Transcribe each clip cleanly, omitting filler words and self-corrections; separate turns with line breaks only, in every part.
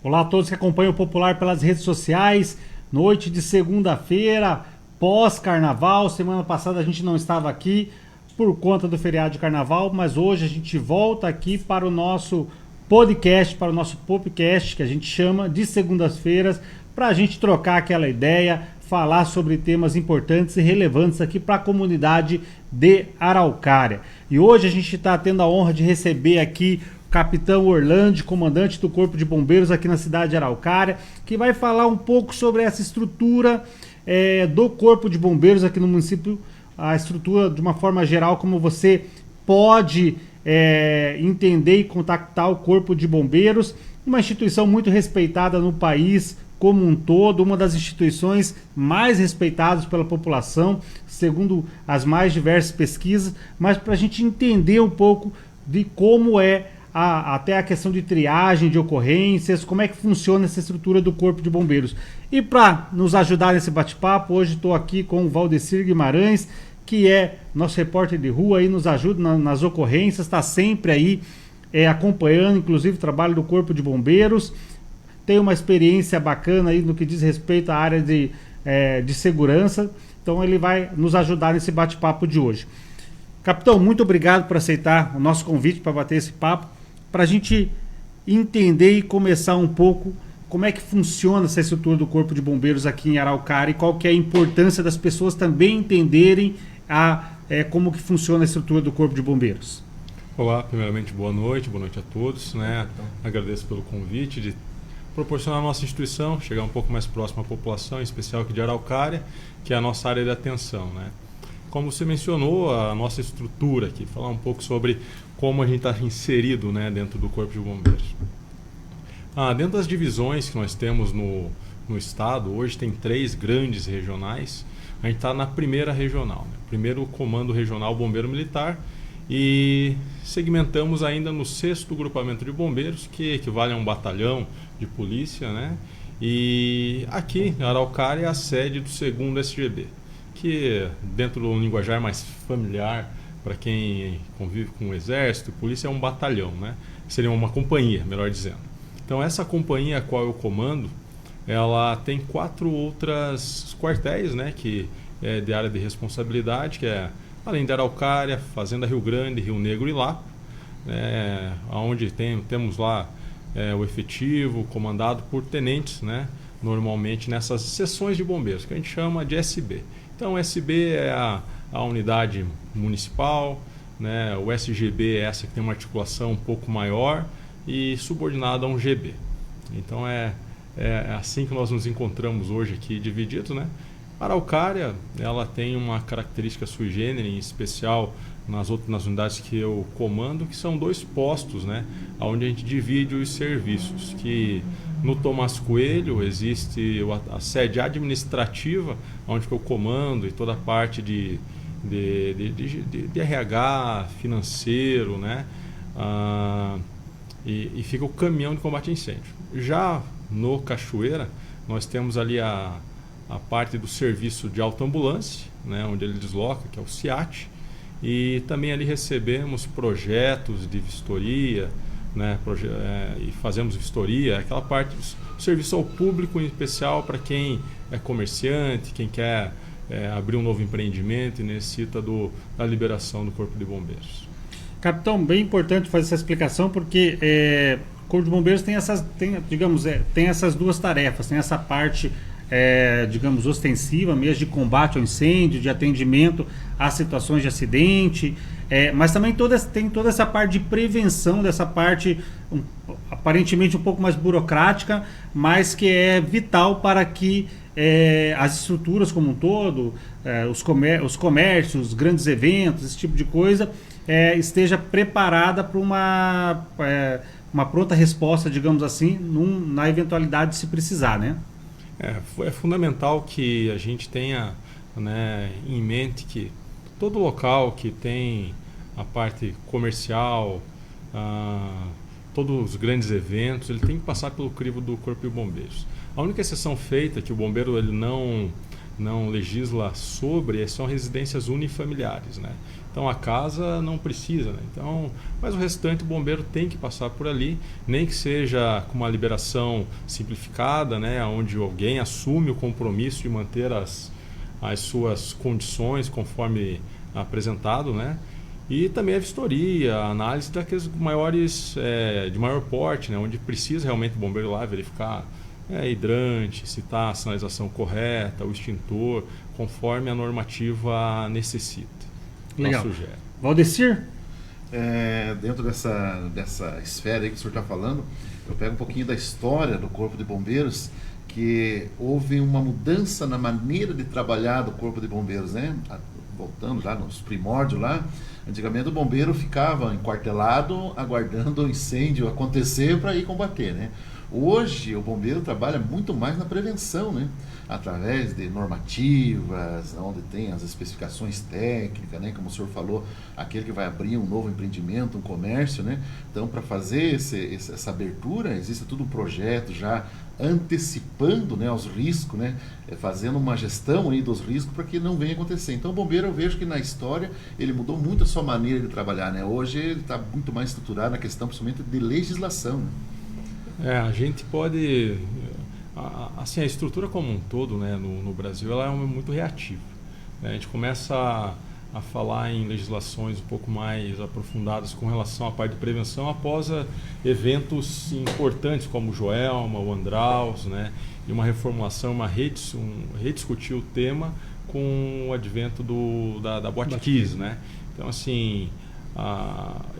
Olá a todos que acompanham o Popular pelas redes sociais. Noite de segunda-feira, pós-carnaval. Semana passada a gente não estava aqui por conta do feriado de carnaval, mas hoje a gente volta aqui para o nosso podcast, para o nosso podcast, que a gente chama de segundas-feiras, para a gente trocar aquela ideia, falar sobre temas importantes e relevantes aqui para a comunidade de Araucária. E hoje a gente está tendo a honra de receber aqui Capitão Orlando, comandante do Corpo de Bombeiros aqui na cidade de Araucária, que vai falar um pouco sobre essa estrutura do Corpo de Bombeiros aqui no município, a estrutura de uma forma geral, como você pode entender e contactar o Corpo de Bombeiros, uma instituição muito respeitada no país como um todo, uma das instituições mais respeitadas pela população, segundo as mais diversas pesquisas, mas para a gente entender um pouco de como até a questão de triagem de ocorrências, como é que funciona essa estrutura do Corpo de Bombeiros. E para nos ajudar nesse bate-papo, hoje estou aqui com o Valdecir Guimarães, que é nosso repórter de rua, aí nos ajuda nas ocorrências, está sempre aí acompanhando, inclusive, o trabalho do Corpo de Bombeiros, tem uma experiência bacana aí no que diz respeito à área de segurança, então ele vai nos ajudar nesse bate-papo de hoje. Capitão, muito obrigado por aceitar o nosso convite para bater esse papo, para a gente entender e começar um pouco como é que funciona essa estrutura do Corpo de Bombeiros aqui em Araucária e qual que é a importância das pessoas também entenderem como que funciona a estrutura do Corpo de Bombeiros.
Olá, primeiramente boa noite a todos, né? Agradeço pelo convite de proporcionar a nossa instituição, chegar um pouco mais próximo à população, em especial aqui de Araucária, que é a nossa área de atenção, né? Como você mencionou, a nossa estrutura aqui, falar um pouco sobre como a gente está inserido, né, dentro do Corpo de Bombeiros. Dentro das divisões que nós temos no estado, hoje tem 3 grandes regionais, a gente está na primeira regional, né? Primeiro Comando Regional Bombeiro Militar, e segmentamos ainda no 6º Grupamento de Bombeiros, que equivale a um batalhão de polícia, né? E aqui, em Araucária, é a sede do 2º SGB, que dentro do linguajar mais familiar, para quem convive com o exército, polícia é um batalhão, né? Seria uma companhia, melhor dizendo. Então essa companhia a qual eu comando, ela tem 4 outras quartéis, né? Que é de área de responsabilidade, que é além da Araucária, Fazenda Rio Grande, Rio Negro e Lapo, onde temos lá o efetivo comandado por tenentes, né? Normalmente nessas seções de bombeiros, que a gente chama de SB. Então, o SB é a unidade municipal, né? O SGB é essa que tem uma articulação um pouco maior e subordinada a um GB. Então, é assim que nós nos encontramos hoje aqui divididos, né? A Araucária, ela tem uma característica sui generis, em especial nas unidades que eu comando, que são 2 postos, né? Onde a gente divide os serviços, que no Tomás Coelho existe a sede administrativa, onde eu comando, e toda a parte de RH, financeiro, né? E fica o caminhão de combate a incêndio. Já no Cachoeira, nós temos ali a parte do serviço de autoambulância, né? Onde ele desloca, que é o SIAT, e também ali recebemos projetos de vistoria, né? E fazemos vistoria, aquela parte do serviço ao público, em especial para quem é comerciante, quem quer abrir um novo empreendimento e necessita da liberação do Corpo de Bombeiros.
Capitão, bem importante fazer essa explicação, porque o Corpo de Bombeiros tem essas 2 tarefas, tem essa parte digamos, ostensiva mesmo, de combate ao incêndio, de atendimento às situações de acidente, mas também tem toda essa parte de prevenção, dessa parte aparentemente um pouco mais burocrática, mas que é vital para que as estruturas como um todo, os comércios, os grandes eventos, esse tipo de coisa, esteja preparada para uma pronta resposta, digamos assim, na eventualidade de se precisar, né?
É fundamental que a gente tenha, né, em mente que todo local que tem a parte comercial, todos os grandes eventos, ele tem que passar pelo crivo do Corpo de Bombeiros. A única exceção feita é que o bombeiro ele não não legisla sobre são residências unifamiliares, né? Então a casa não precisa, né? Então, mas o restante o bombeiro tem que passar por ali, nem que seja com uma liberação simplificada, né? Onde alguém assume o compromisso de manter as suas condições conforme apresentado, né? E também a vistoria, a análise daqueles maiores, de maior porte, né? Onde precisa realmente o bombeiro ir lá verificar hidrante, se está a sinalização correta, o extintor, conforme a normativa necessita.
Legal.
Sugere.
Valdecir?
Dentro dessa esfera aí que o senhor está falando, eu pego um pouquinho da história do Corpo de Bombeiros, que houve uma mudança na maneira de trabalhar do Corpo de Bombeiros, né? Voltando lá nos primórdios lá, antigamente o bombeiro ficava enquartelado aguardando o incêndio acontecer para ir combater, né? Hoje o bombeiro trabalha muito mais na prevenção, né? Através de normativas, onde tem as especificações técnicas, né? Como o senhor falou, aquele que vai abrir um novo empreendimento, um comércio, né? Então, para fazer essa abertura, existe todo um projeto já antecipando, né, os riscos, né? Fazendo uma gestão aí dos riscos para que não venha acontecer. Então, o bombeiro, eu vejo que na história ele mudou muito a sua maneira de trabalhar, né? Hoje ele está muito mais estruturado na questão, principalmente, de legislação, né?
A gente pode... Assim, a estrutura como um todo, né, no Brasil, ela é muito reativa. A gente começa a falar em legislações um pouco mais aprofundadas com relação à parte de prevenção após eventos importantes como o Joelma, o Andraus, né, e uma reformulação, rediscutir o tema com o advento da Boate Kiss, né? Então, assim,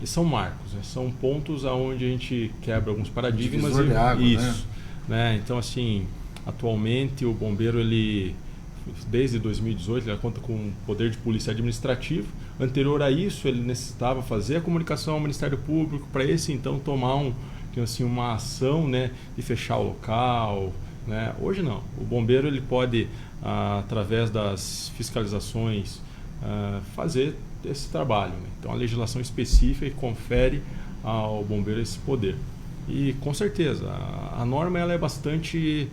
são marcos, né? São pontos onde a gente quebra alguns paradigmas.
Divisor de água,
isso, né? Então, assim, atualmente o bombeiro, ele, desde 2018, ele conta com poder de polícia administrativo. Anterior a isso, ele necessitava fazer a comunicação ao Ministério Público para esse então tomar uma ação, né, de fechar o local, né? Hoje não. O bombeiro, ele pode, através das fiscalizações, fazer esse trabalho, né? Então a legislação específica confere ao bombeiro esse poder. E com certeza a norma ela é bastante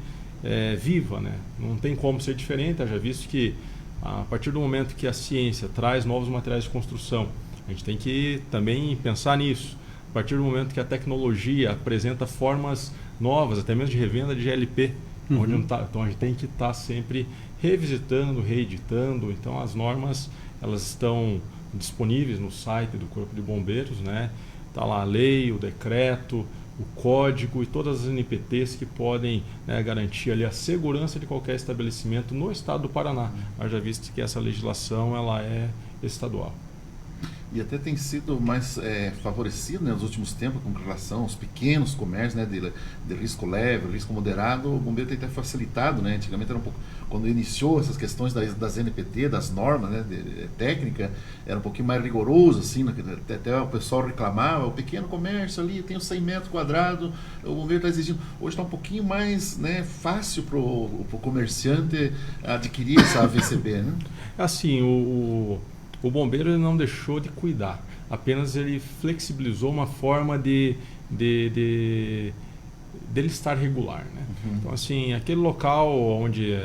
viva, né? Não tem como ser diferente. Já visto que a partir do momento que a ciência traz novos materiais de construção, a gente tem que também pensar nisso. A partir do momento que a tecnologia apresenta formas novas, até mesmo de revenda de GLP, onde não tá, então a gente tem que estar sempre revisitando, reeditando. Então as normas elas estão disponíveis no site do Corpo de Bombeiros, né? Tá lá a lei, o decreto, o código e todas as NPTs que podem, né, garantir ali a segurança de qualquer estabelecimento no estado do Paraná. Já visto que essa legislação ela é estadual.
E até tem sido mais favorecido, né, nos últimos tempos com relação aos pequenos comércios, né, de risco leve, risco moderado. O bombeiro tem até facilitado, né? Antigamente era um pouco, quando iniciou essas questões das NPT, das normas, né, técnica, era um pouquinho mais rigoroso, assim, né, até o pessoal reclamava, o pequeno comércio ali tem os 100 metros quadrados, o bombeiro está exigindo. Hoje está um pouquinho mais, né, fácil para o comerciante adquirir essa AVCB, né?
Assim, o bombeiro ele não deixou de cuidar, apenas ele flexibilizou uma forma dele estar regular, né? Então, assim, aquele local onde,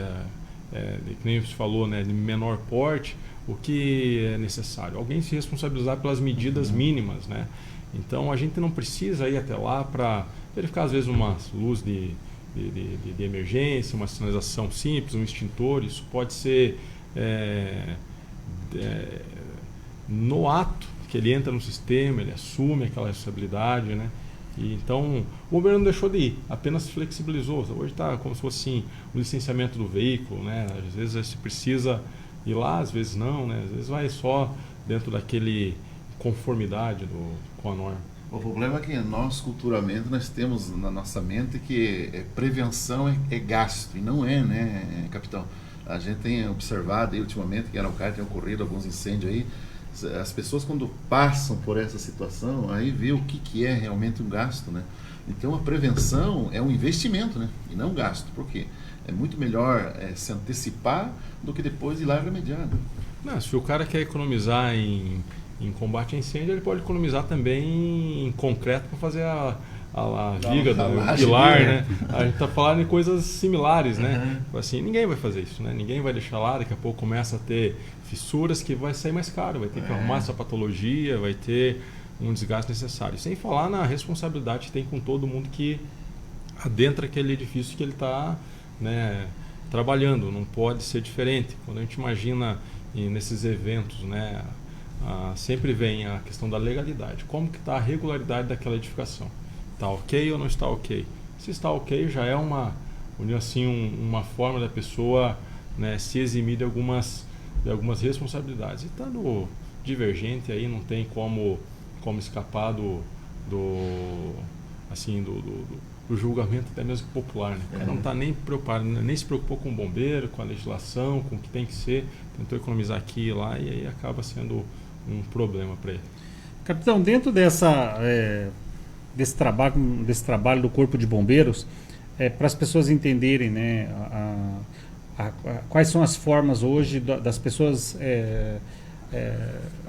que nem você falou, né, de menor porte, o que é necessário? Alguém se responsabilizar pelas medidas mínimas, né? Então, a gente não precisa ir até lá para verificar, às vezes, uma luz de emergência, uma sinalização simples, um extintor. Isso pode ser... no ato que ele entra no sistema, ele assume aquela responsabilidade, né? E então o bombeiro não deixou de ir, apenas flexibilizou. Hoje está como se fosse assim, o licenciamento do veículo, né? Às vezes você precisa ir lá, às vezes não, né? Às vezes vai só dentro daquele conformidade com a norma.
O problema é que nós, culturalmente, nós temos na nossa mente que prevenção é gasto, e não é, né, capitão? A gente tem observado aí ultimamente que em Araucária tem ocorrido alguns incêndios aí. As pessoas, quando passam por essa situação, aí vê o que é realmente um gasto, né? Então a prevenção é um investimento, né? E não um gasto. Por quê? É muito melhor se antecipar do que depois ir lá remediar, né?
Não, se o cara quer economizar em combate a incêndio, ele pode economizar também em concreto para fazer a viga
a
do
laje,
pilar,
né?
né? A gente está falando em coisas similares, né? Assim, ninguém vai fazer isso, né? Ninguém vai deixar lá, daqui a pouco começa a ter fissuras que vai sair mais caro, vai ter que arrumar essa patologia, vai ter um desgaste necessário. Sem falar na responsabilidade que tem com todo mundo que adentra aquele edifício que ele está, né, trabalhando. Não pode ser diferente. Quando a gente imagina nesses eventos, né, sempre vem a questão da legalidade. Como que está a regularidade daquela edificação? Está ok ou não está ok? Se está ok, já é uma forma da pessoa, né, se eximir de algumas responsabilidades. E estando divergente, aí não tem como escapar do julgamento até mesmo popular, né? O cara não está nem preocupado, nem se preocupou com o bombeiro, com a legislação, com o que tem que ser, tentou economizar aqui e lá, e aí acaba sendo um problema para ele.
Capitão, dentro desse trabalho do Corpo de Bombeiros, para as pessoas entenderem, né, quais são as formas hoje das pessoas,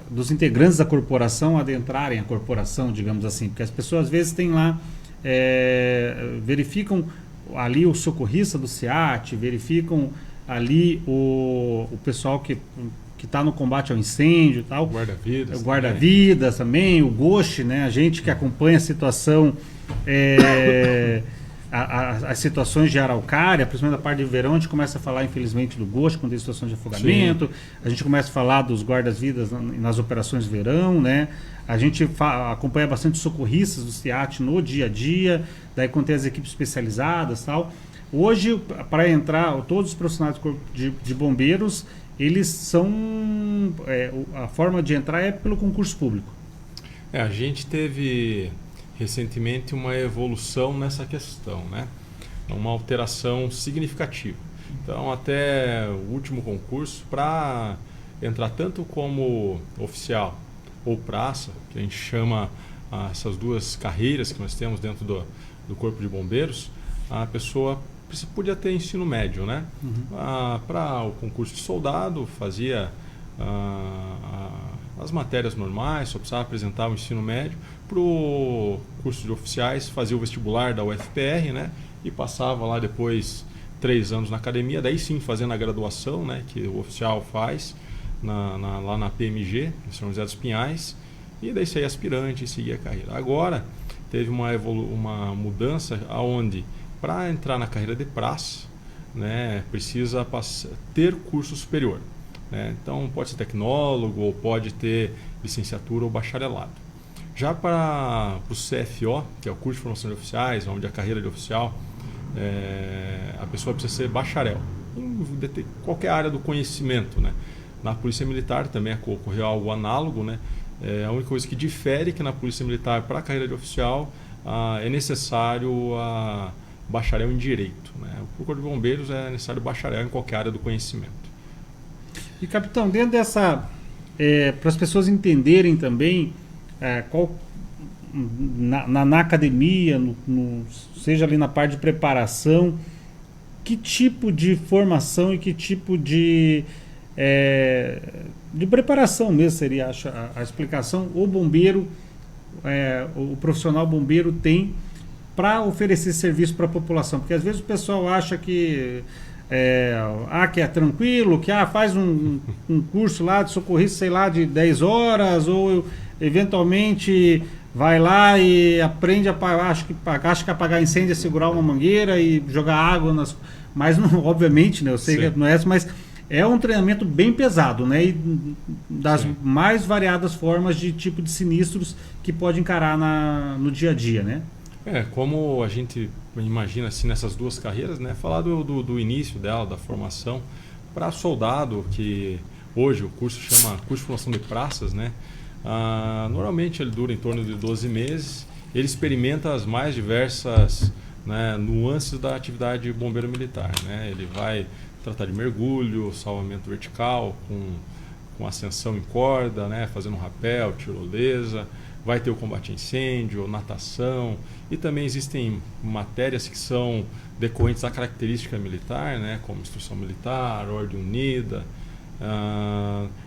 dos integrantes da corporação adentrarem a corporação, digamos assim, porque as pessoas às vezes têm lá, verificam ali o socorrista do SEAT, verificam ali o pessoal que está no combate ao incêndio e tal.
Guarda-vidas.
O guarda-vidas também, o GOST, né? A gente que acompanha a situação, as situações de araucária, principalmente na parte de verão, a gente começa a falar, infelizmente, do GOST, quando tem situações de afogamento. Sim. A gente começa a falar dos guardas-vidas nas operações de verão, né? A gente acompanha bastante socorristas do SEAT no dia a dia, daí quando tem as equipes especializadas e tal. Hoje, para entrar, todos os profissionais do Corpo de Bombeiros, eles são... a forma de entrar é pelo concurso público.
A gente teve recentemente uma evolução nessa questão, né? Uma alteração significativa. Então, até o último concurso, para entrar tanto como oficial ou praça, que a gente chama essas duas carreiras que nós temos dentro do Corpo de Bombeiros, a pessoa podia ter ensino médio, né? Para o concurso de soldado, fazia as matérias normais, só precisava apresentar o ensino médio. Para o curso de oficiais, fazia o vestibular da UFPR, né? E passava lá depois 3 anos na academia, daí sim fazendo a graduação, né? Que o oficial faz lá na PMG, em São José dos Pinhais, e daí saía aspirante e seguia a carreira. Agora teve uma mudança onde, para entrar na carreira de praça, né, precisa ter curso superior, né? Então pode ser tecnólogo, ou pode ter licenciatura ou bacharelado. Já para o CFO, que é o curso de formação de oficiais, onde a carreira de oficial, a pessoa precisa ser bacharel em qualquer área do conhecimento, né? Na Polícia Militar também ocorreu algo análogo, né? A única coisa que difere é que na Polícia Militar, para a carreira de oficial, é necessário bacharel em Direito, né? Para o Corpo de Bombeiros é necessário bacharel em qualquer área do conhecimento.
E, capitão, dentro dessa... para as pessoas entenderem também na academia, seja ali na parte de preparação, que tipo de formação e que tipo de preparação mesmo seria a explicação o bombeiro, o profissional bombeiro tem para oferecer serviço para a população, porque às vezes o pessoal acha que que é tranquilo, que faz um curso lá de socorrista, sei lá, de 10 horas, ou eventualmente vai lá e aprende acha que apagar incêndio é segurar uma mangueira e jogar água mas não, obviamente, né, eu sei que não é essa, mas é um treinamento bem pesado, né, e das mais variadas formas de tipo de sinistros que pode encarar no dia a dia, né?
Como a gente imagina assim nessas duas carreiras, né? Falar do início dela, da formação, para soldado, que hoje o curso chama curso de formação de praças, né? Normalmente ele dura em torno de 12 meses, ele experimenta as mais diversas, né, nuances da atividade bombeiro militar, né? Ele vai tratar de mergulho, salvamento vertical, com ascensão em corda, né? Fazendo rapel, tirolesa, vai ter o combate a incêndio, natação, e também existem matérias que são decorrentes da característica militar, né, como instrução militar, ordem unida.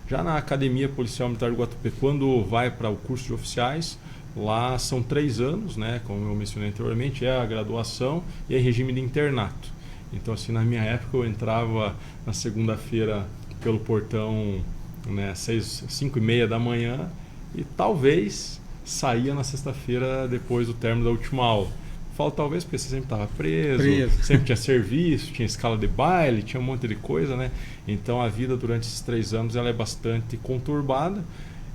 Já na Academia Policial Militar do Guatupê, quando vai para o curso de oficiais, Lá são 3 anos, né? Como eu mencionei anteriormente, é a graduação e é regime de internato. Então, assim, na minha época eu entrava na segunda-feira pelo portão, né, 5:30 da manhã, e talvez saía na sexta-feira depois do término da última aula. Falo talvez porque você sempre estava preso, sempre tinha serviço, tinha escala de baile, tinha um monte de coisa, né? Então a vida durante esses 3 anos ela é bastante conturbada,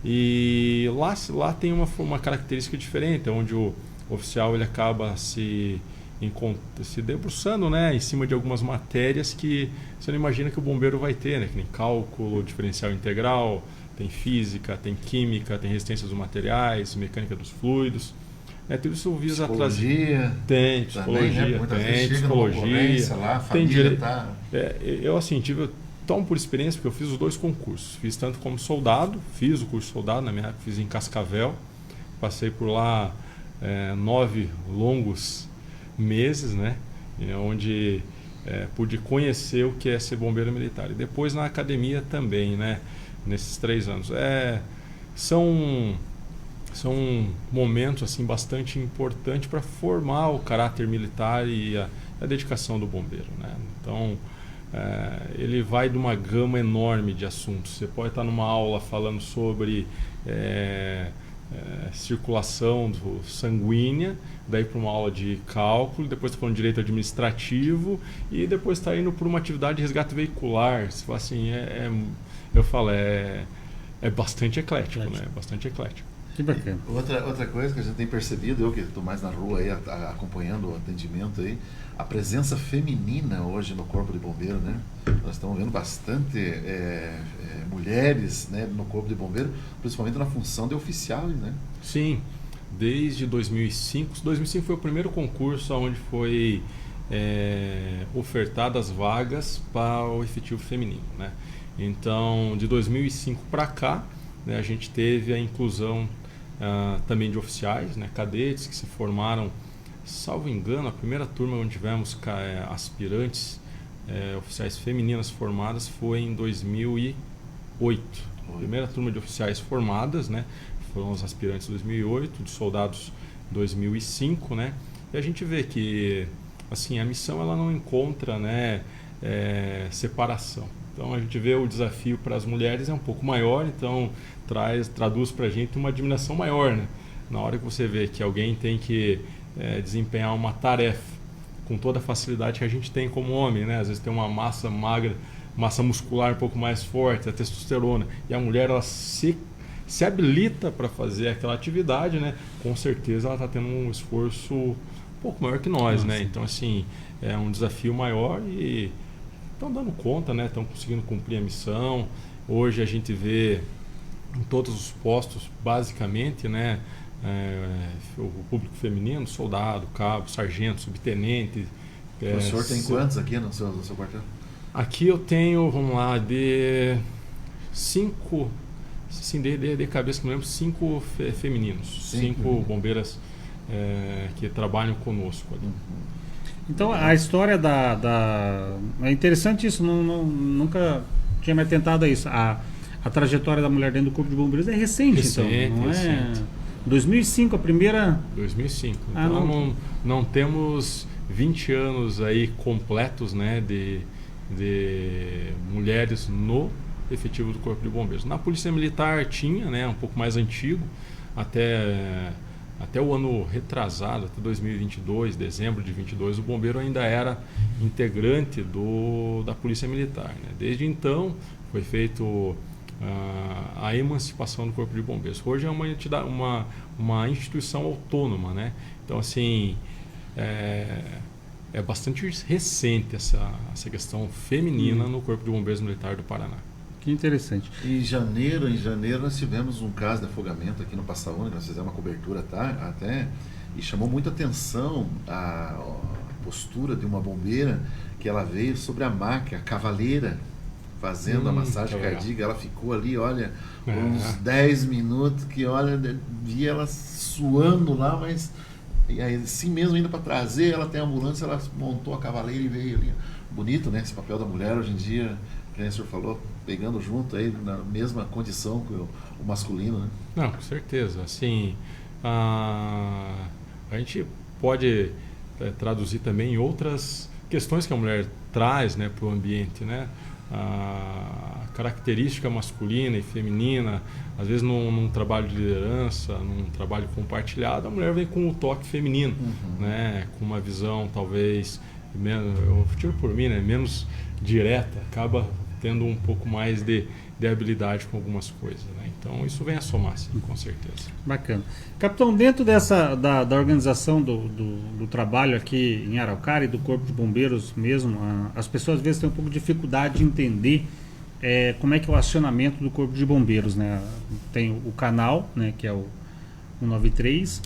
e lá tem uma característica diferente, onde o oficial ele acaba se debruçando, né, em cima de algumas matérias que você não imagina que o bombeiro vai ter, né? Que nem cálculo, diferencial integral, tem física, tem química, tem resistência dos materiais, mecânica dos fluidos. Tudo isso visa
psicologia.
Tem psicologia, tem psicologia.
Lá,
tem direito.
Tá...
Eu assim tive tão por experiência porque eu fiz os 2 concursos. Fiz tanto como soldado, fiz o curso de soldado na minha época, fiz em Cascavel, passei por lá 9 longos meses, né? Onde pude conhecer o que é ser bombeiro militar. E depois na academia também, né? Nesses 3 anos. São momentos assim bastante importantes para formar o caráter militar e a dedicação do bombeiro, né? Então, ele vai de uma gama enorme de assuntos. Você pode estar numa aula falando sobre circulação sanguínea, daí para uma aula de cálculo, depois está falando de direito administrativo e depois está indo por uma atividade de resgate veicular. Você fala assim, eu falo, é bastante eclético, né? Bastante eclético.
Que bacana.
Outra coisa que a gente tem percebido, eu que estou mais na rua aí, acompanhando o atendimento aí, a presença feminina hoje no Corpo de Bombeiro, né? Nós estamos vendo bastante mulheres, né, no Corpo de Bombeiro, principalmente na função de oficiais, né?
Sim, desde 2005. 2005 foi o primeiro concurso onde foi ofertadas vagas para o efetivo feminino, né? Então, de 2005 para cá, né, a gente teve a inclusão também de oficiais, né, cadetes que se formaram, salvo engano, a primeira turma onde tivemos aspirantes oficiais femininas formadas foi em 2008. A primeira turma de oficiais formadas, né, foram os aspirantes em 2008, de soldados em 2005, né, e a gente vê que assim, a missão ela não encontra, né, separação. Então a gente vê o desafio para as mulheres é um pouco maior, então traduz para a gente uma admiração maior, né? Na hora que você vê que alguém tem que desempenhar uma tarefa com toda a facilidade que a gente tem como homem, né? Às vezes tem uma massa magra, massa muscular um pouco mais forte, a testosterona, e a mulher ela se habilita para fazer aquela atividade, né? Com certeza ela está tendo um esforço um pouco maior que nós, né? Então assim, é um desafio maior e estão dando conta, né? Estão conseguindo cumprir a missão. Hoje a gente vê em todos os postos, basicamente, né? O público feminino, soldado, cabo, sargento, subtenente.
O senhor tem quantos aqui no seu quartel?
Aqui eu tenho, vamos lá, de 5, assim, de cabeça que me lembro, 5 femininos, 5 bombeiras que trabalham conosco ali.
Então a história é interessante isso, nunca tinha me atentado a isso. A trajetória da mulher dentro do Corpo de Bombeiros é recente, então, não
recente.
2005 a primeira...
2005. Então não temos 20 anos aí completos, né, de mulheres no efetivo do Corpo de Bombeiros. Na Polícia Militar tinha, né, um pouco mais antigo, até o ano retrasado, até 2022, dezembro de 22, o bombeiro ainda era integrante da Polícia Militar, né? Desde então foi feito a emancipação do Corpo de Bombeiros. Hoje é uma instituição autônoma, né? Então assim, é bastante recente essa questão feminina no Corpo de Bombeiros Militar do Paraná.
Que interessante.
Em janeiro nós tivemos um caso de afogamento aqui no Passa Única, nós fizemos uma cobertura até, e chamou muita atenção a postura de uma bombeira, que ela veio sobre a maca, a cavaleira, fazendo a massagem cardíaca. Ela ficou ali, olha, uns 10 minutos, que olha, via ela suando lá, mas e aí, assim mesmo indo para trazer, ela tem a ambulância, ela montou a cavaleira e veio ali. Bonito, né? Esse papel da mulher hoje em dia, que o senhor falou, pegando junto aí na mesma condição que o masculino, né?
Não, com certeza. Assim, a gente pode traduzir também em outras questões que a mulher traz, né, para o ambiente, né? A característica masculina e feminina, às vezes num trabalho de liderança, num trabalho compartilhado, a mulher vem com o toque feminino, né, com uma visão talvez menos, eu tiro por mim, né, menos direta, acaba tendo um pouco mais de habilidade com algumas coisas, né? Então isso vem a somar, sim, com certeza.
Bacana. Capitão, dentro da organização do trabalho aqui em Araucária e do Corpo de Bombeiros mesmo, as pessoas às vezes têm um pouco de dificuldade de entender como é que é o acionamento do Corpo de Bombeiros, né? Tem o canal, né, que é o 193,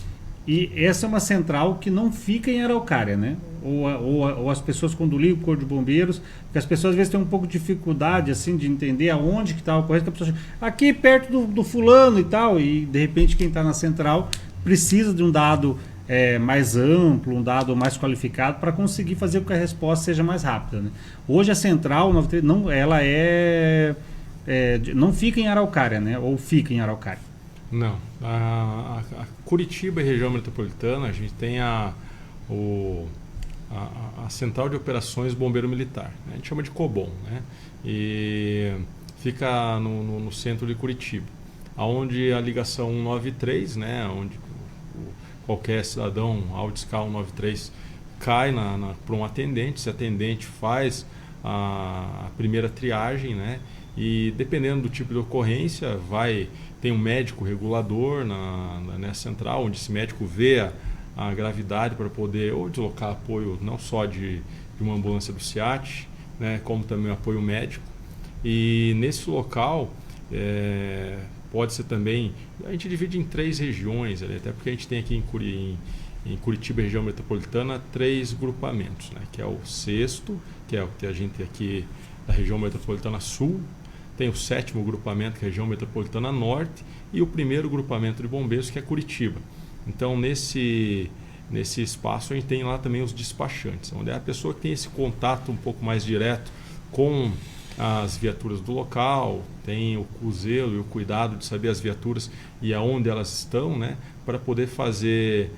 e essa é uma central que não fica em Araucária, né? Ou as pessoas quando ligam o Corpo de Bombeiros, porque as pessoas às vezes têm um pouco de dificuldade assim, de entender aonde que está ocorrendo, que a pessoa chega, aqui perto do fulano e tal, e de repente quem está na central precisa de um dado mais amplo, um dado mais qualificado para conseguir fazer com que a resposta seja mais rápida, né? Hoje a central 93, não, ela não fica em Araucária, né? Ou fica em Araucária?
Não. A Curitiba e região metropolitana, a gente tem a Central de Operações Bombeiro Militar, né? A gente chama de COBOM, né? E fica no centro de Curitiba, onde a ligação 193, né? Onde qualquer cidadão, ao discar 193, cai para um atendente. Esse atendente faz a primeira triagem, né? E dependendo do tipo de ocorrência, tem um médico regulador nessa central, onde esse médico vê a gravidade para poder ou deslocar apoio não só de uma ambulância do SEAT, né, como também apoio médico. E nesse local pode ser também, a gente divide em 3 regiões, até porque a gente tem aqui em Curitiba, região metropolitana, 3 grupamentos, né, que é o 6º, que é o que a gente tem aqui da região metropolitana sul, tem o 7º grupamento, que é a região metropolitana norte, e o 1º grupamento de bombeiros, que é Curitiba. Então, nesse espaço, a gente tem lá também os despachantes, onde é a pessoa que tem esse contato um pouco mais direto com as viaturas do local, tem o zelo e o cuidado de saber as viaturas e aonde elas estão, né, para poder fazer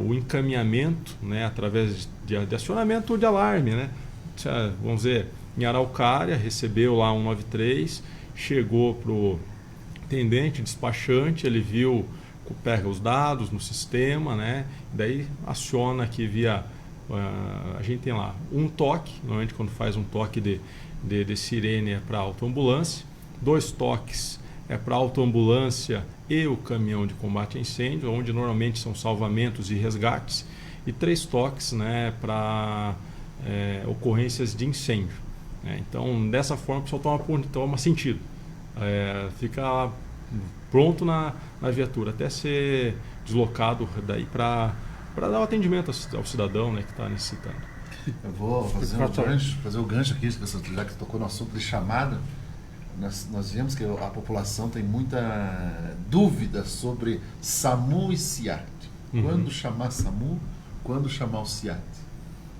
o encaminhamento, né, através de acionamento de alarme, né. Vamos dizer, em Araucária, recebeu lá 193, chegou para o atendente, despachante, ele viu, pega os dados no sistema, né? Daí aciona aqui via... a gente tem lá um toque, normalmente quando faz um toque de sirene é para autoambulância, 2 toques é para autoambulância e o caminhão de combate a incêndio, onde normalmente são salvamentos e resgates, e 3 toques, né, para ocorrências de incêndio. Então, dessa forma, o pessoal toma sentido. Fica lá pronto na viatura, até ser deslocado daí para dar o atendimento ao cidadão, né, que está necessitando.
Eu vou fazer o gancho aqui, já que tocou no assunto de chamada. Nós vemos que a população tem muita dúvida sobre SAMU e SEAT. Quando chamar SAMU, quando chamar o SEAT?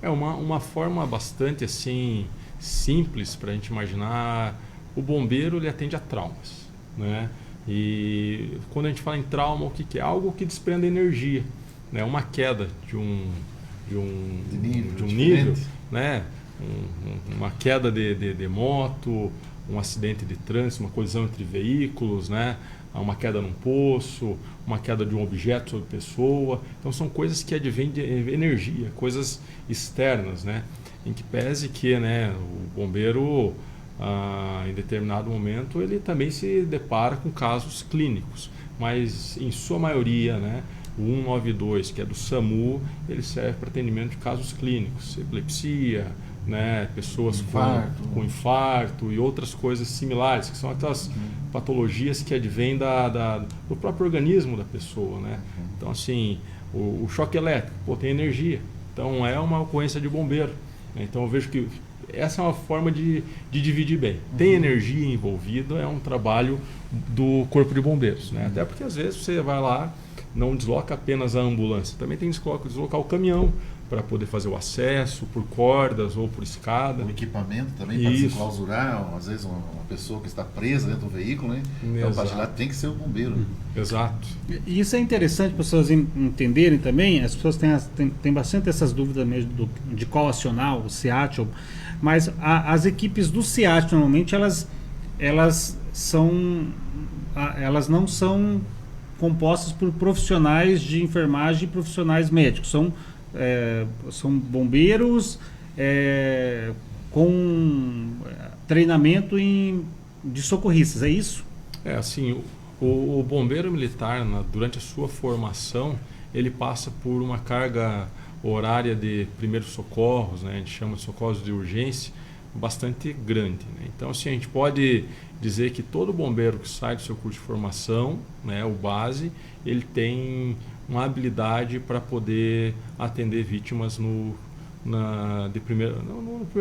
É uma forma bastante assim simples para a gente imaginar. O bombeiro, ele atende a traumas, né? E quando a gente fala em trauma, o que é? Algo que desprende energia, né? Uma queda de um nível, né? Uma queda de moto, um acidente de trânsito, uma colisão entre veículos, né? Uma queda num poço, uma queda de um objeto sobre pessoa. Então são coisas que advêm de energia, coisas externas, né? Em que pese que, né, o bombeiro, em determinado momento, ele também se depara com casos clínicos, mas em sua maioria, né, o 192, que é do SAMU, ele serve para atendimento de casos clínicos, epilepsia, né, pessoas com infarto e outras coisas similares, que são aquelas patologias que advêm do próprio organismo da pessoa, né? Então, assim, o choque elétrico, tem energia, então é uma ocorrência de bombeiro, né? Então eu vejo que essa é uma forma de dividir bem. Tem energia envolvida, é um trabalho do Corpo de Bombeiros, né? Até porque às vezes você vai lá, não desloca apenas a ambulância, também tem que deslocar o caminhão, para poder fazer o acesso por cordas ou por escada.
O equipamento também para se clausurar, às vezes uma pessoa que está presa dentro do veículo, né? Então, para lá tem que ser o bombeiro.
Exato.
E isso é interessante para as pessoas entenderem também. As pessoas têm bastante essas dúvidas mesmo de qual acionar, o SEAT, mas as equipes do SEAT normalmente elas não são compostas por profissionais de enfermagem e profissionais médicos. São bombeiros com treinamento de socorristas, é isso?
Assim, o bombeiro militar, durante a sua formação, ele passa por uma carga horária de primeiros socorros, né? A gente chama de socorros de urgência, bastante grande, né? Então, assim, a gente pode dizer que todo bombeiro que sai do seu curso de formação, né, o base, ele tem uma habilidade para poder atender vítimas no primeiro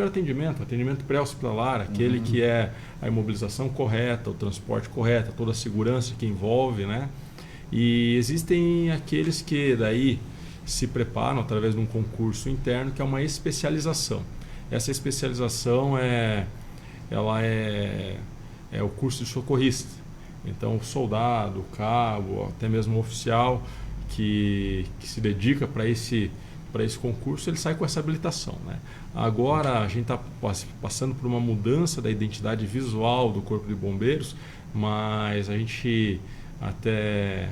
atendimento pré-hospitalar, aquele que é a imobilização correta, o transporte correto, toda a segurança que envolve, né? E existem aqueles que daí se preparam através de um concurso interno, que é uma especialização. Essa especialização é o curso de socorrista. Então, o soldado, o cabo, até mesmo o oficial que se dedica para esse concurso, ele sai com essa habilitação, né? Agora, a gente está passando por uma mudança da identidade visual do Corpo de Bombeiros, mas a gente até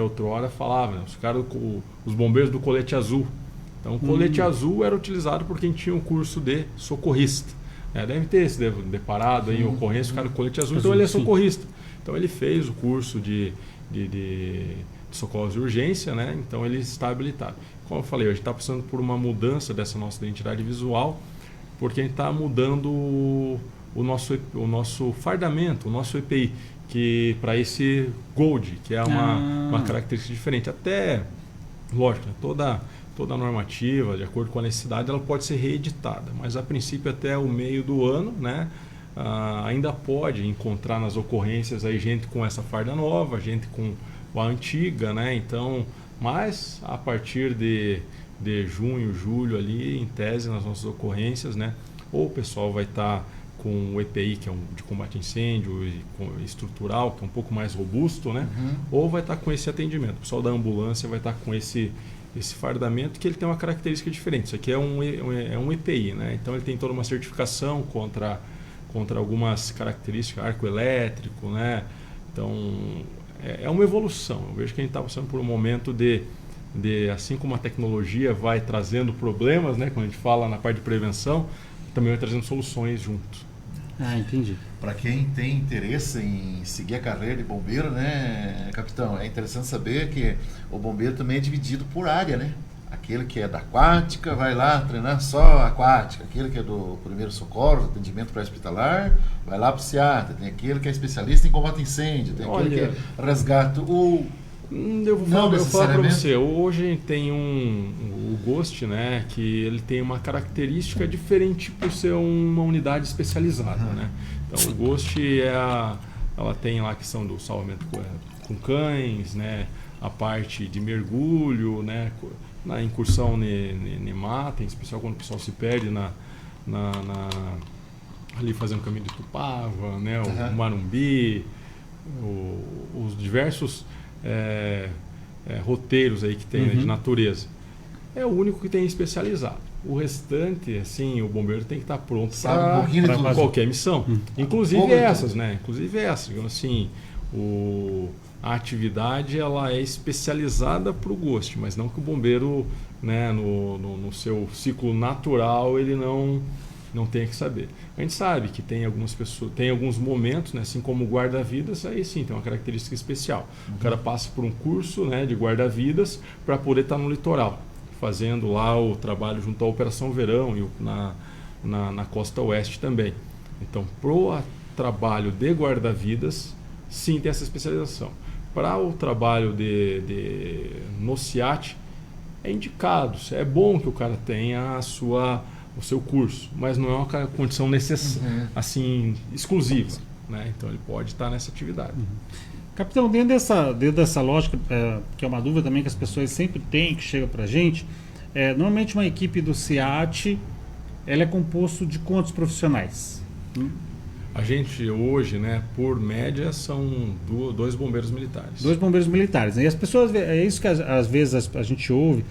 outrora falava, né? Os bombeiros do colete azul. Então, o colete azul era utilizado por quem tinha um curso de socorrista. Deve ter se deparado em ocorrência, o cara do colete azul, então ele é socorrista. Então, ele fez o curso de socorros de urgência, né? Então ele está habilitado. Como eu falei, a gente está passando por uma mudança dessa nossa identidade visual, porque a gente está mudando o nosso fardamento, o nosso EPI, que para esse Gold, que é uma característica diferente. Até, lógico, né? Toda normativa, de acordo com a necessidade, ela pode ser reeditada, mas a princípio até o meio do ano, né? Ainda pode encontrar nas ocorrências aí gente com essa farda nova, gente com a antiga, né? Então, mas a partir de junho, julho ali, em tese, nas nossas ocorrências, né? Ou o pessoal vai estar com o EPI, que é de combate a incêndio, estrutural, que é um pouco mais robusto, né? Ou vai estar com esse atendimento. O pessoal da ambulância vai estar com esse fardamento, que ele tem uma característica diferente. Isso aqui é um EPI, né? Então ele tem toda uma certificação contra algumas características, arco elétrico, né? Então é uma evolução. Eu vejo que a gente está passando por um momento de assim como a tecnologia vai trazendo problemas, né? Quando a gente fala na parte de prevenção, também vai trazendo soluções junto.
Entendi.
Para quem tem interesse em seguir a carreira de bombeiro, né, capitão, é interessante saber que o bombeiro também é dividido por área, né? Aquele que é da aquática vai lá treinar só aquática, aquele que é do primeiro socorro, atendimento pré-hospitalar, vai lá para o SEAT, tem aquele que é especialista em combate a incêndio, tem aquele que é resgate.
Eu vou falar para você, hoje a gente tem o Ghost, né, que ele tem uma característica diferente por ser uma unidade especializada, né? Então o Ghost ela tem lá a questão do salvamento com cães, né, a parte de mergulho, né, na incursão em mata, em especial quando o pessoal se perde ali fazendo o caminho do Tupava, né, o Marumbi, os diversos roteiros aí que tem, né, de natureza. É o único que tem especializado. O restante, assim, o bombeiro tem que estar pronto para qualquer missão. Inclusive essas, né? Inclusive essas. Assim, a atividade ela é especializada para o Ghost, mas não que o bombeiro, né, no seu ciclo natural, ele não tenha que saber. A gente sabe que tem algumas pessoas, tem alguns momentos, né, assim como o guarda-vidas, aí sim tem uma característica especial. O cara passa por um curso, né, de guarda-vidas para poder estar no litoral, fazendo lá o trabalho junto à Operação Verão e na costa oeste também. Então, pro trabalho de guarda-vidas, sim tem essa especialização. Para o trabalho no SEAT, é indicado, é bom que o cara tenha o seu curso, mas não é uma condição assim, exclusiva, né? Então ele pode estar nessa atividade.
Capitão, dentro dessa lógica, que é uma dúvida também que as pessoas sempre têm, que chega para a gente, Normalmente uma equipe do SEAT, ela é composto de quantos profissionais?
A gente hoje, né, por média, são 2 bombeiros militares.
2 bombeiros militares, né? E as pessoas, é isso que às vezes a gente ouve,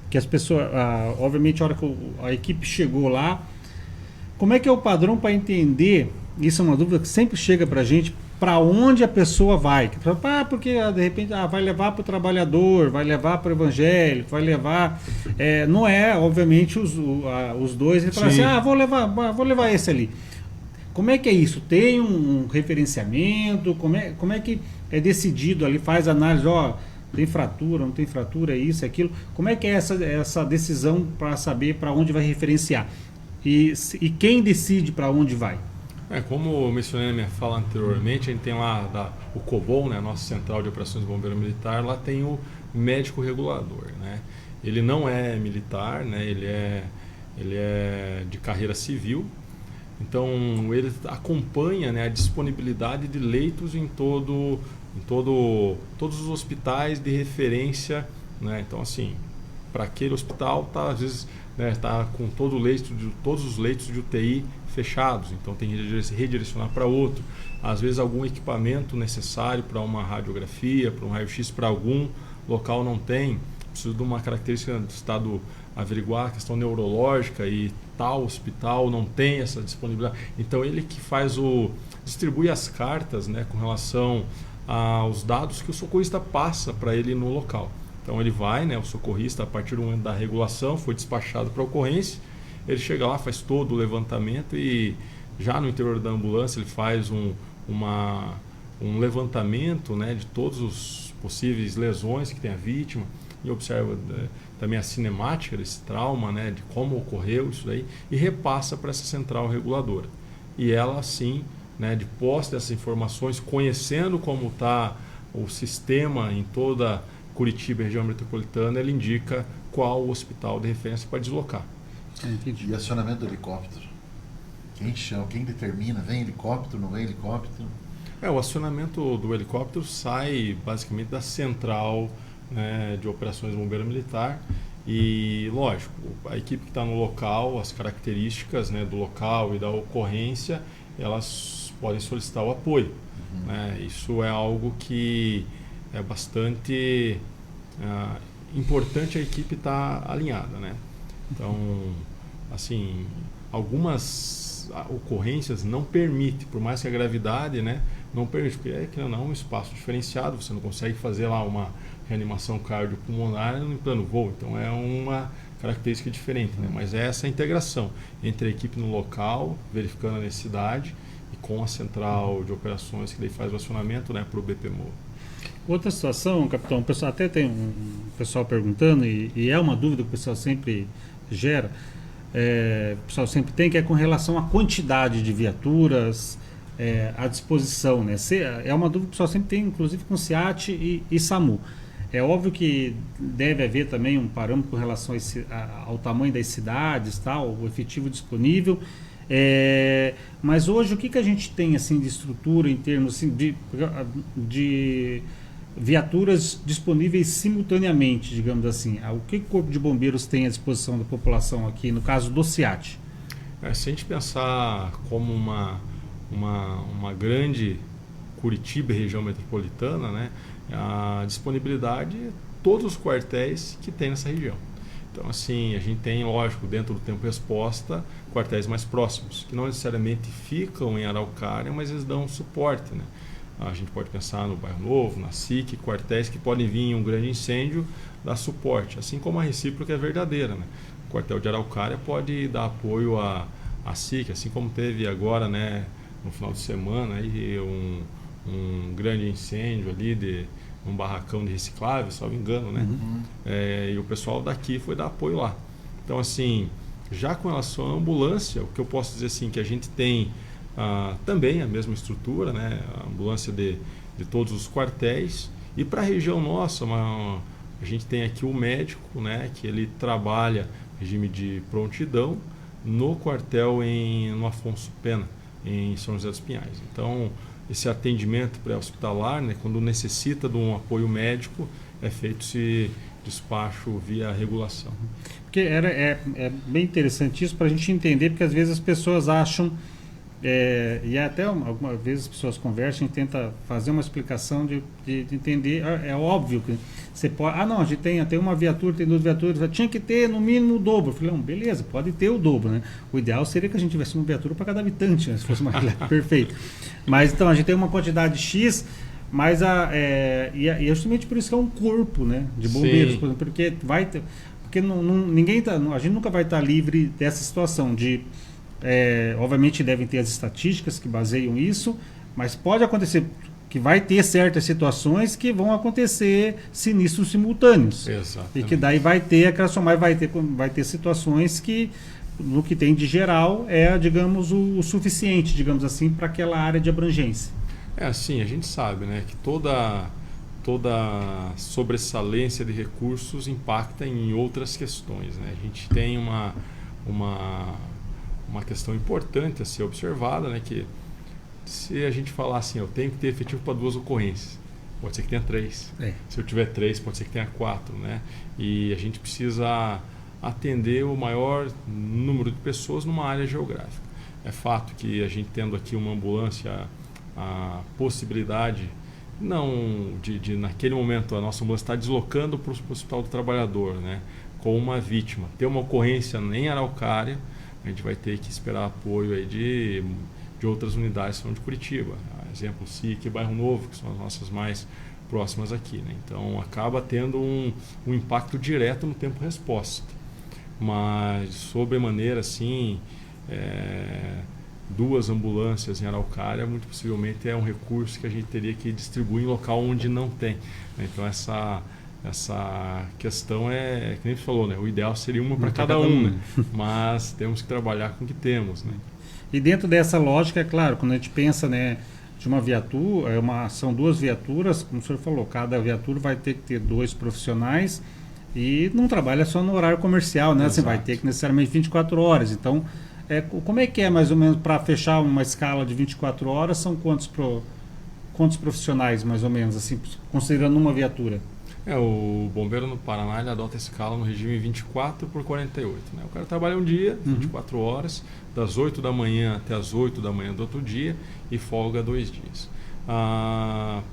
que as pessoas, obviamente a hora que a equipe chegou lá, como é que é o padrão para entender, isso é uma dúvida que sempre chega para a gente, para onde a pessoa vai? Porque de repente vai levar para o trabalhador, vai levar para o evangélico, vai levar... não é, obviamente, os dois, ele fala assim, vou levar esse ali. Como é que é isso? Tem um referenciamento? Como é que é decidido ali? Faz análise, tem fratura, não tem fratura, é isso, é aquilo. Como é que é essa decisão para saber para onde vai referenciar? E quem decide para onde vai?
Como eu mencionei na minha fala anteriormente, a gente tem lá o COBOM, né, a nossa Central de Operações do Bombeiro Militar, lá tem o médico regulador. Né? Ele não é militar, né, ele é de carreira civil, então ele acompanha, né, a disponibilidade de leitos em todos os hospitais de referência. Né? Então, assim, para aquele hospital, às vezes, né, tá com todos os leitos de UTI fechados, então tem que redirecionar para outro. Às vezes algum equipamento necessário para uma radiografia, para um raio-x, para algum local não tem, precisa de uma característica do estado, averiguar a questão neurológica e tal hospital não tem essa disponibilidade. Então ele que distribui as cartas, né, com relação aos dados que o socorrista passa para ele no local. Então ele vai, né, o socorrista, a partir do momento da regulação, foi despachado para a ocorrência, ele chega lá, faz todo o levantamento e já no interior da ambulância ele faz um levantamento, né, de todos os possíveis lesões que tem a vítima e observa também a cinemática desse trauma, né, de como ocorreu isso daí, e repassa para essa central reguladora. E ela, sim, né, de posse dessas informações, conhecendo como está o sistema em toda Curitiba, região metropolitana, ele indica qual o hospital de referência para deslocar.
E acionamento do helicóptero? Quem chama, quem determina? Vem helicóptero, não vem helicóptero?
O acionamento do helicóptero sai basicamente da central, né, de operações do bombeiro militar e, lógico, a equipe que está no local, as características, né, do local e da ocorrência, elas podem solicitar o apoio. Né? Isso é algo que é bastante importante a equipe estar alinhada, né? Então, assim, algumas ocorrências não permitem, por mais que a gravidade, né, não permite, porque é um espaço diferenciado, você não consegue fazer lá uma reanimação cardiopulmonar em plano voo, então é uma característica diferente, né? Mas é essa integração entre a equipe no local, verificando a necessidade, e com a central de operações que daí faz o acionamento, né, para o BPMO.
Outra situação, capitão, o pessoal até tem um pessoal perguntando, e é uma dúvida que o pessoal sempre gera, o pessoal sempre tem, que é com relação à quantidade de viaturas à disposição, né? É uma dúvida que o pessoal sempre tem, inclusive com SEAT e SAMU. É óbvio que deve haver também um parâmetro com relação ao tamanho das cidades, tal, o efetivo disponível. Mas hoje o que a gente tem assim de estrutura em termos assim, de viaturas disponíveis simultaneamente, digamos assim? O que o Corpo de Bombeiros tem à disposição da população aqui, no caso do SEAT?
Se a gente pensar como uma grande Curitiba, região metropolitana, né, a disponibilidade é todos os quartéis que tem nessa região. Então, assim, a gente tem, lógico, dentro do tempo resposta, quartéis mais próximos, que não necessariamente ficam em Araucária, mas eles dão suporte, né? A gente pode pensar no Bairro Novo, na SIC, quartéis que podem vir em um grande incêndio, dar suporte, assim como a recíproca é verdadeira, né? O quartel de Araucária pode dar apoio à SIC, assim como teve agora, né, no final de semana, aí, um grande incêndio ali de um barracão de reciclável, se não me engano, né? E o pessoal daqui foi dar apoio lá. Então, assim, já com relação à ambulância, o que eu posso dizer assim, que a gente tem também a mesma estrutura, né? A ambulância de todos os quartéis. E para a região nossa, a gente tem aqui o médico, né? Que ele trabalha regime de prontidão no quartel no Afonso Pena, em São José dos Pinhais. Então, esse atendimento pré-hospitalar, né, quando necessita de um apoio médico, é feito de despacho via regulação.
Porque é bem interessante isso para a gente entender, porque às vezes as pessoas acham, e até algumas vezes as pessoas conversam e tentam fazer uma explicação de entender. É óbvio que você pode. Não, a gente tem uma viatura, tem 2 viaturas, tinha que ter no mínimo o dobro. Eu falei, não, beleza, pode ter o dobro, né? O ideal seria que a gente tivesse uma viatura para cada habitante, né? Se fosse uma perfeito. Mas então a gente tem uma quantidade X. Mas e é justamente por isso que é um corpo, né, de bombeiros, por exemplo, porque a gente nunca vai estar livre dessa situação de, obviamente devem ter as estatísticas que baseiam isso, mas pode acontecer que vai ter certas situações que vão acontecer sinistros simultâneos.
Exatamente.
E que daí vai ter vai ter situações que no que tem de geral digamos, o suficiente, digamos assim, para aquela área de abrangência.
Assim, a gente sabe, né, que toda sobressalência de recursos impacta em outras questões, né? A gente tem uma questão importante a ser observada, né, que se a gente falar assim, eu tenho que ter efetivo para 2 ocorrências, pode ser que tenha 3. Se eu tiver 3, pode ser que tenha 4, né? E a gente precisa atender o maior número de pessoas numa área geográfica. É fato que a gente tendo aqui uma ambulância, a possibilidade não de naquele momento a nossa ambulância está deslocando para o Hospital do Trabalhador, né, com uma vítima, ter uma ocorrência em Araucária, a gente vai ter que esperar apoio aí de outras unidades de Curitiba, exemplo SIC e Bairro Novo, que são as nossas mais próximas aqui, né? Então acaba tendo um impacto direto no tempo-resposta, mas sobremaneira assim, 2 ambulâncias em Araucária, muito possivelmente é um recurso que a gente teria que distribuir em local onde não tem, né? Então essa questão que nem você falou, né? O ideal seria uma para cada um, né? Mas temos que trabalhar com o que temos, né?
E dentro dessa lógica, é claro, quando a gente pensa, né, de uma viatura, são 2 viaturas, como o senhor falou, cada viatura vai ter que ter 2 profissionais e não trabalha só no horário comercial, né? Você vai ter que necessariamente 24 horas, então como é que é mais ou menos para fechar uma escala de 24 horas? São quantos profissionais mais ou menos, assim, considerando uma viatura?
O bombeiro no Paraná ele adota a escala no regime 24/48. Né? O cara trabalha um dia, 24 horas, das 8 da manhã até as 8 da manhã do outro dia e folga 2 dias. Para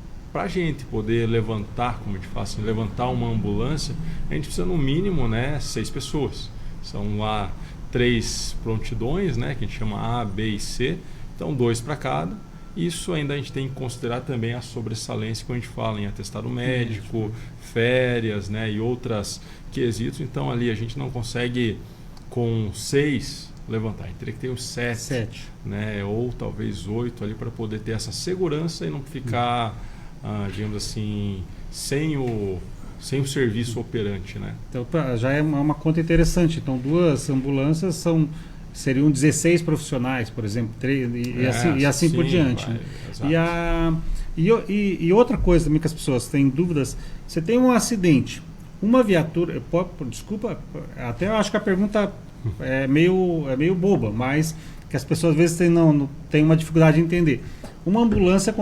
a gente poder levantar, como a gente fala assim, levantar uma ambulância, a gente precisa no mínimo, né, 6 pessoas. São lá 3 prontidões, né, que a gente chama A, B e C, então 2 para cada. Isso ainda a gente tem que considerar também a sobressalência, quando a gente fala em atestado médico, férias, né, e outras quesitos. Então ali a gente não consegue com 6 levantar, a gente teria que ter os 7. Né, ou talvez 8 ali para poder ter essa segurança e não ficar, digamos assim, sem o serviço operante, né? Então
já é uma conta interessante. Então 2 ambulâncias seriam 16 profissionais, por exemplo, 3, e assim por diante. Né? E outra coisa também que as pessoas têm dúvidas, você tem um acidente, uma viatura, desculpa, até eu acho que a pergunta é meio boba, mas que as pessoas às vezes têm uma dificuldade de entender. Uma ambulância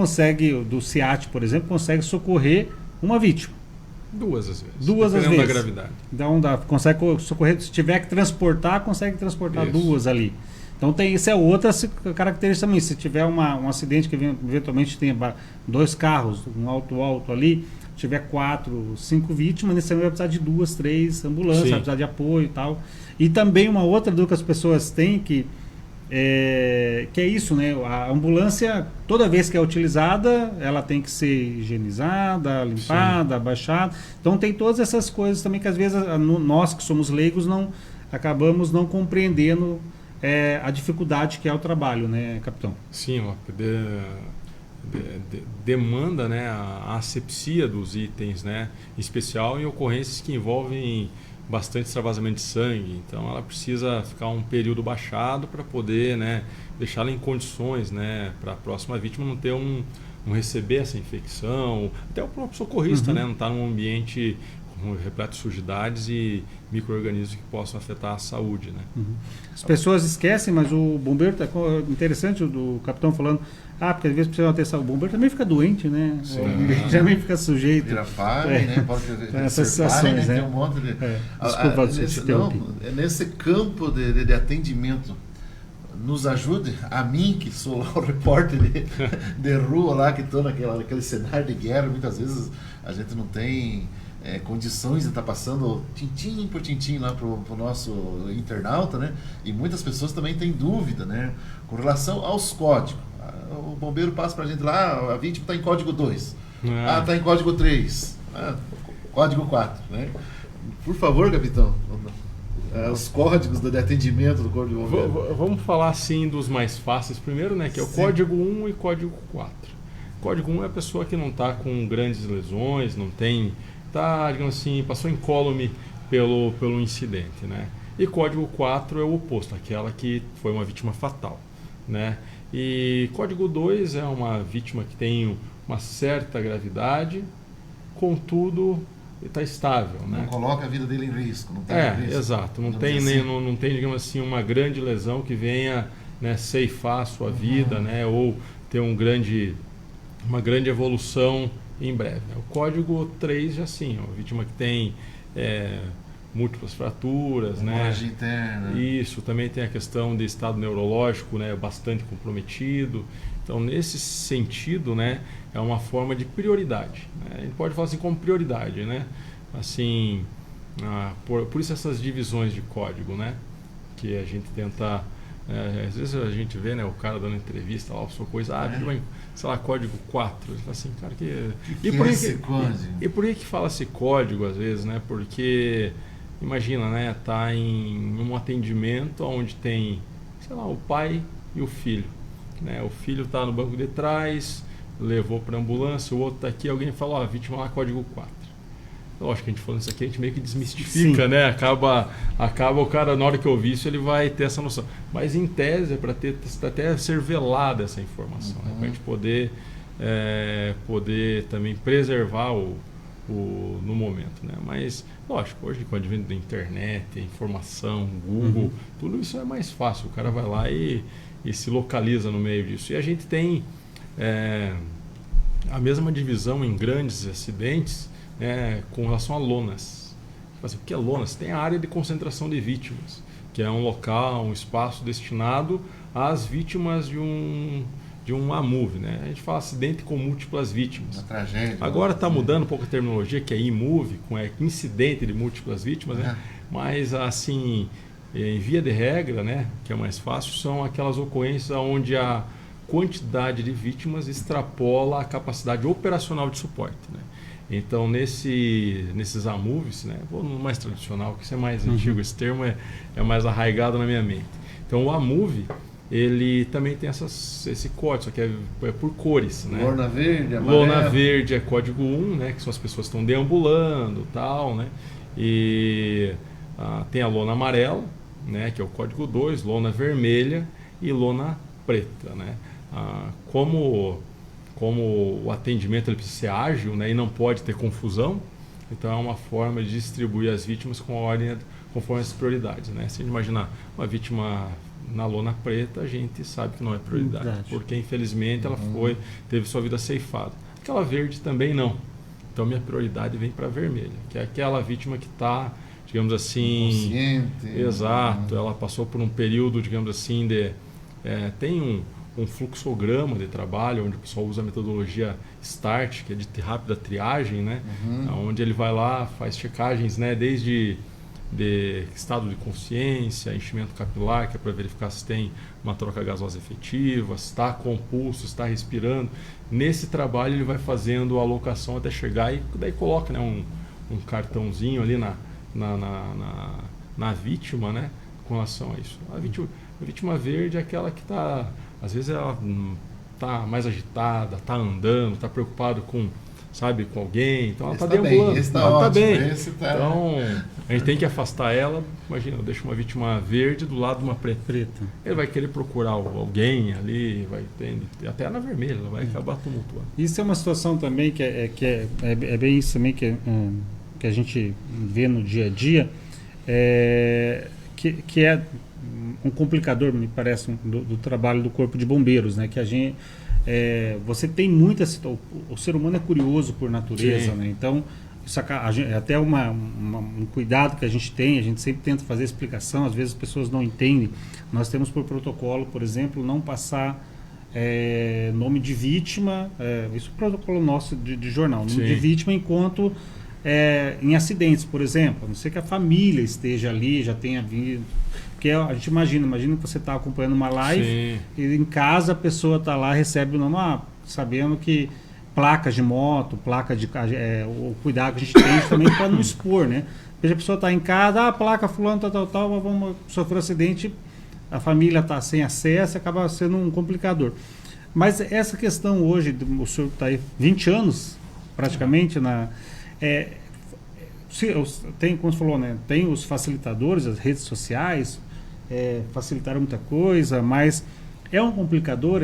do SEAT, por exemplo, consegue socorrer uma vítima.
2 às vezes.
Dependendo
da gravidade.
Então consegue socorrer, se tiver que transportar, consegue transportar 2 ali. Então isso é outra característica também. Se tiver um acidente que eventualmente tenha 2 carros, um alto ali, tiver 4, 5 vítimas, necessariamente vai precisar de 2, 3 ambulâncias, vai precisar de apoio e tal. E também uma outra dúvida que as pessoas têm que é isso, né? A ambulância, toda vez que é utilizada, ela tem que ser higienizada, limpada, abaixada. Então tem todas essas coisas também que às vezes nós que somos leigos acabamos não compreendendo a dificuldade que é o trabalho, né, capitão?
Sim, demanda, né, a asepsia dos itens, né, em especial em ocorrências que envolvem bastante extravasamento de sangue, então ela precisa ficar um período baixado para poder, né, deixá-la em condições, né, para a próxima vítima não não receber essa infecção, até o próprio socorrista, né, não estar num ambiente repleto de sujidades e micro-organismos que possam afetar a saúde, né?
As pessoas esquecem, mas o bombeiro, interessante o do capitão falando, porque às vezes precisa ter atenção. O bombeiro também fica doente, né?
Sim.
Ele também fica sujeito.
Vira pai, né? Pode
essas
ser pai,
situações,
né?
né?
Tem um monte de...
Desculpa,
nesse campo de atendimento, nos ajude, a mim, que sou lá o repórter de rua lá, que estou naquele cenário de guerra, muitas vezes a gente não tem condições de estar passando tintim por tintim lá para o nosso internauta, né? E muitas pessoas também têm dúvida, né? Com relação aos códigos. O bombeiro passa para a gente lá, a vítima está em código 2, está em código 3, código 4, né? Por favor, capitão, os códigos de atendimento do Corpo de Bombeiros.
Vamos falar assim dos mais fáceis primeiro, né? Que é o código 1 e código 4. Código 1 é a pessoa que não está com grandes lesões, não tem, digamos assim, passou incólume pelo incidente, né? E código 4 é o oposto, aquela que foi uma vítima fatal, né? E código 2 é uma vítima que tem uma certa gravidade, contudo está estável,
não,
né?
Coloca a vida dele em risco. Não tem risco.
Exato. Não tem, não tem, digamos assim, uma grande lesão que venha, né, ceifar a sua vida, né, ou ter uma grande evolução em breve. O código 3 já sim, é uma vítima que tem múltiplas fraturas,
hemorragia interna.
Isso, também tem a questão de estado neurológico, né, bastante comprometido. Então, nesse sentido, né, é uma forma de prioridade, né? A gente pode falar assim como prioridade, né? Assim, por isso essas divisões de código, né? Que a gente tenta... às vezes a gente vê, né, o cara dando entrevista lá, sua coisa, sei lá, código 4. Ele fala assim, cara, e por que fala-se código às vezes, né? Porque, imagina, né, tá em um atendimento onde tem, sei lá, o pai e o filho, né? O filho está no banco de trás, levou para a ambulância, o outro está aqui, alguém falou, a vítima lá, código 4. Lógico que a gente falando isso aqui, a gente meio que desmistifica, né? Acaba o cara, na hora que ouvir isso, ele vai ter essa noção. Mas em tese é para até ser velada essa informação, né? Para a gente poder também preservar no momento, né? Mas, lógico, hoje com o advento da internet, informação, Google, tudo isso é mais fácil. O cara vai lá e se localiza no meio disso. E a gente tem a mesma divisão em grandes acidentes, com relação a lonas. O que é lonas? Tem a área de concentração de vítimas, que é um local, um espaço destinado às vítimas de um AMUV, né? A gente fala acidente com múltiplas vítimas.
Uma tragédia.
Agora está mudando um pouco a terminologia, que é IMUV, com incidente de múltiplas vítimas, né? Mas, assim, em via de regra, né, que é mais fácil, são aquelas ocorrências onde a quantidade de vítimas extrapola a capacidade operacional de suporte, né? Então, nesses AMUVs, né, vou no mais tradicional, que isso é mais antigo, esse termo é mais arraigado na minha mente. Então, o AMUV, ele também tem esse código, só que é por cores, né?
Lona verde, amarelo.
Lona verde é código 1, né, que são as pessoas que estão deambulando, tal, né? E tem a lona amarela, né, que é o código 2, lona vermelha e lona preta, né? Como o atendimento ele precisa ser ágil, né, e não pode ter confusão, então é uma forma de distribuir as vítimas com a ordem conforme as prioridades, né? Se a gente imaginar uma vítima na lona preta, a gente sabe que não é prioridade, porque infelizmente ela teve sua vida ceifada. Aquela verde também não. Então minha prioridade vem para a vermelha, que é aquela vítima que está, digamos assim,
inconsciente.
Exato, ela passou por um período, digamos assim, tem um fluxograma de trabalho, onde o pessoal usa a metodologia START, que é de rápida triagem, né? Onde ele vai lá, faz checagens, né, desde estado de consciência, enchimento capilar, que é para verificar se tem uma troca gasosa efetiva, se está com pulso, se está respirando. Nesse trabalho ele vai fazendo a alocação até chegar e daí coloca, né, um cartãozinho ali na vítima, né, com relação a isso. A vítima verde é aquela que está, às vezes ela está mais agitada, está andando, está preocupado com alguém, então ela está deambulando, ela está bem. Então a gente tem que afastar ela. Imagina, eu deixo uma vítima verde do lado de uma preta. Ele vai querer procurar alguém ali, até na vermelha, ela vai acabar tumultuando.
Isso é uma situação também que é bem isso também que que a gente vê no dia a dia, que é um complicador, me parece, do trabalho do Corpo de Bombeiros, né? Que a gente, você tem o ser humano é curioso por natureza, né? Então isso é até um cuidado que a gente tem, a gente sempre tenta fazer explicação, às vezes as pessoas não entendem. Nós temos por protocolo, por exemplo, não passar nome de vítima, isso é o protocolo nosso de jornal, nome de vítima enquanto em acidentes, por exemplo, a não ser que a família esteja ali, já tenha vindo, porque a gente imagina que você está acompanhando uma live e em casa a pessoa está lá, recebe o nome, sabendo que placas de moto, o cuidado que a gente tem também para não expor, né? Porque a pessoa está em casa, a placa fulano, tal, vamos sofrer um acidente, a família está sem acesso, acaba sendo um complicador. Mas essa questão hoje, o senhor está aí 20 anos praticamente tem, como você falou, né? Tem os facilitadores, as redes sociais facilitaram muita coisa, mas é um complicador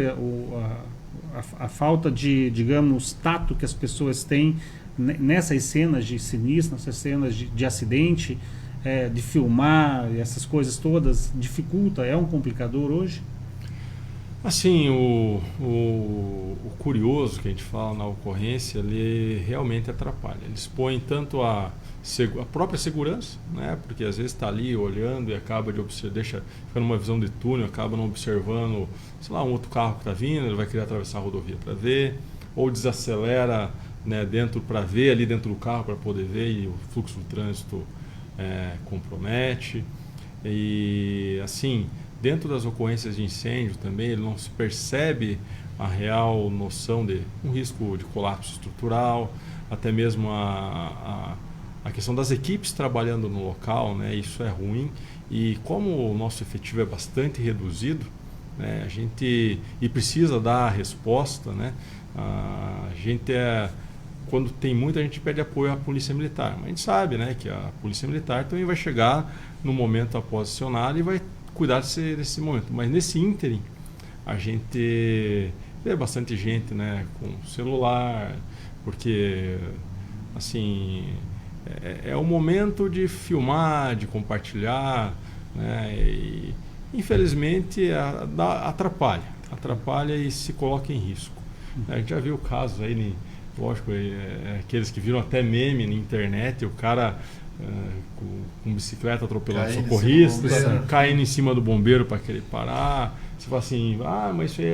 a falta de, digamos, tato que as pessoas têm nessas cenas de sinistro, nessas cenas de acidente, de filmar, essas coisas todas, dificulta, é um complicador hoje?
Assim, o curioso que a gente fala na ocorrência, ele realmente atrapalha. Ele expõe tanto a própria segurança, né? Porque às vezes está ali olhando e acaba de observar, fica numa visão de túnel, acaba não observando, sei lá, um outro carro que está vindo, ele vai querer atravessar a rodovia para ver, ou desacelera, né, dentro para ver ali dentro do carro para poder ver e o fluxo do trânsito compromete. E assim, dentro das ocorrências de incêndio também, ele não se percebe a real noção de um risco de colapso estrutural, até mesmo a questão das equipes trabalhando no local, né? Isso é ruim. E como o nosso efetivo é bastante reduzido, né, a gente precisa dar a resposta, né? A gente quando tem muita, a gente pede apoio à Polícia Militar. Mas a gente sabe, né, que a Polícia Militar também vai chegar no momento após acionar e vai cuidar desse momento. Mas nesse ínterim, a gente vê bastante gente, né, com celular, porque assim é o momento de filmar, de compartilhar, né, e infelizmente atrapalha e se coloca em risco. A gente já viu casos aí, lógico, aqueles que viram até meme na internet, o cara com bicicleta atropelando socorrista, caindo em cima do bombeiro para querer parar. Você fala assim, mas isso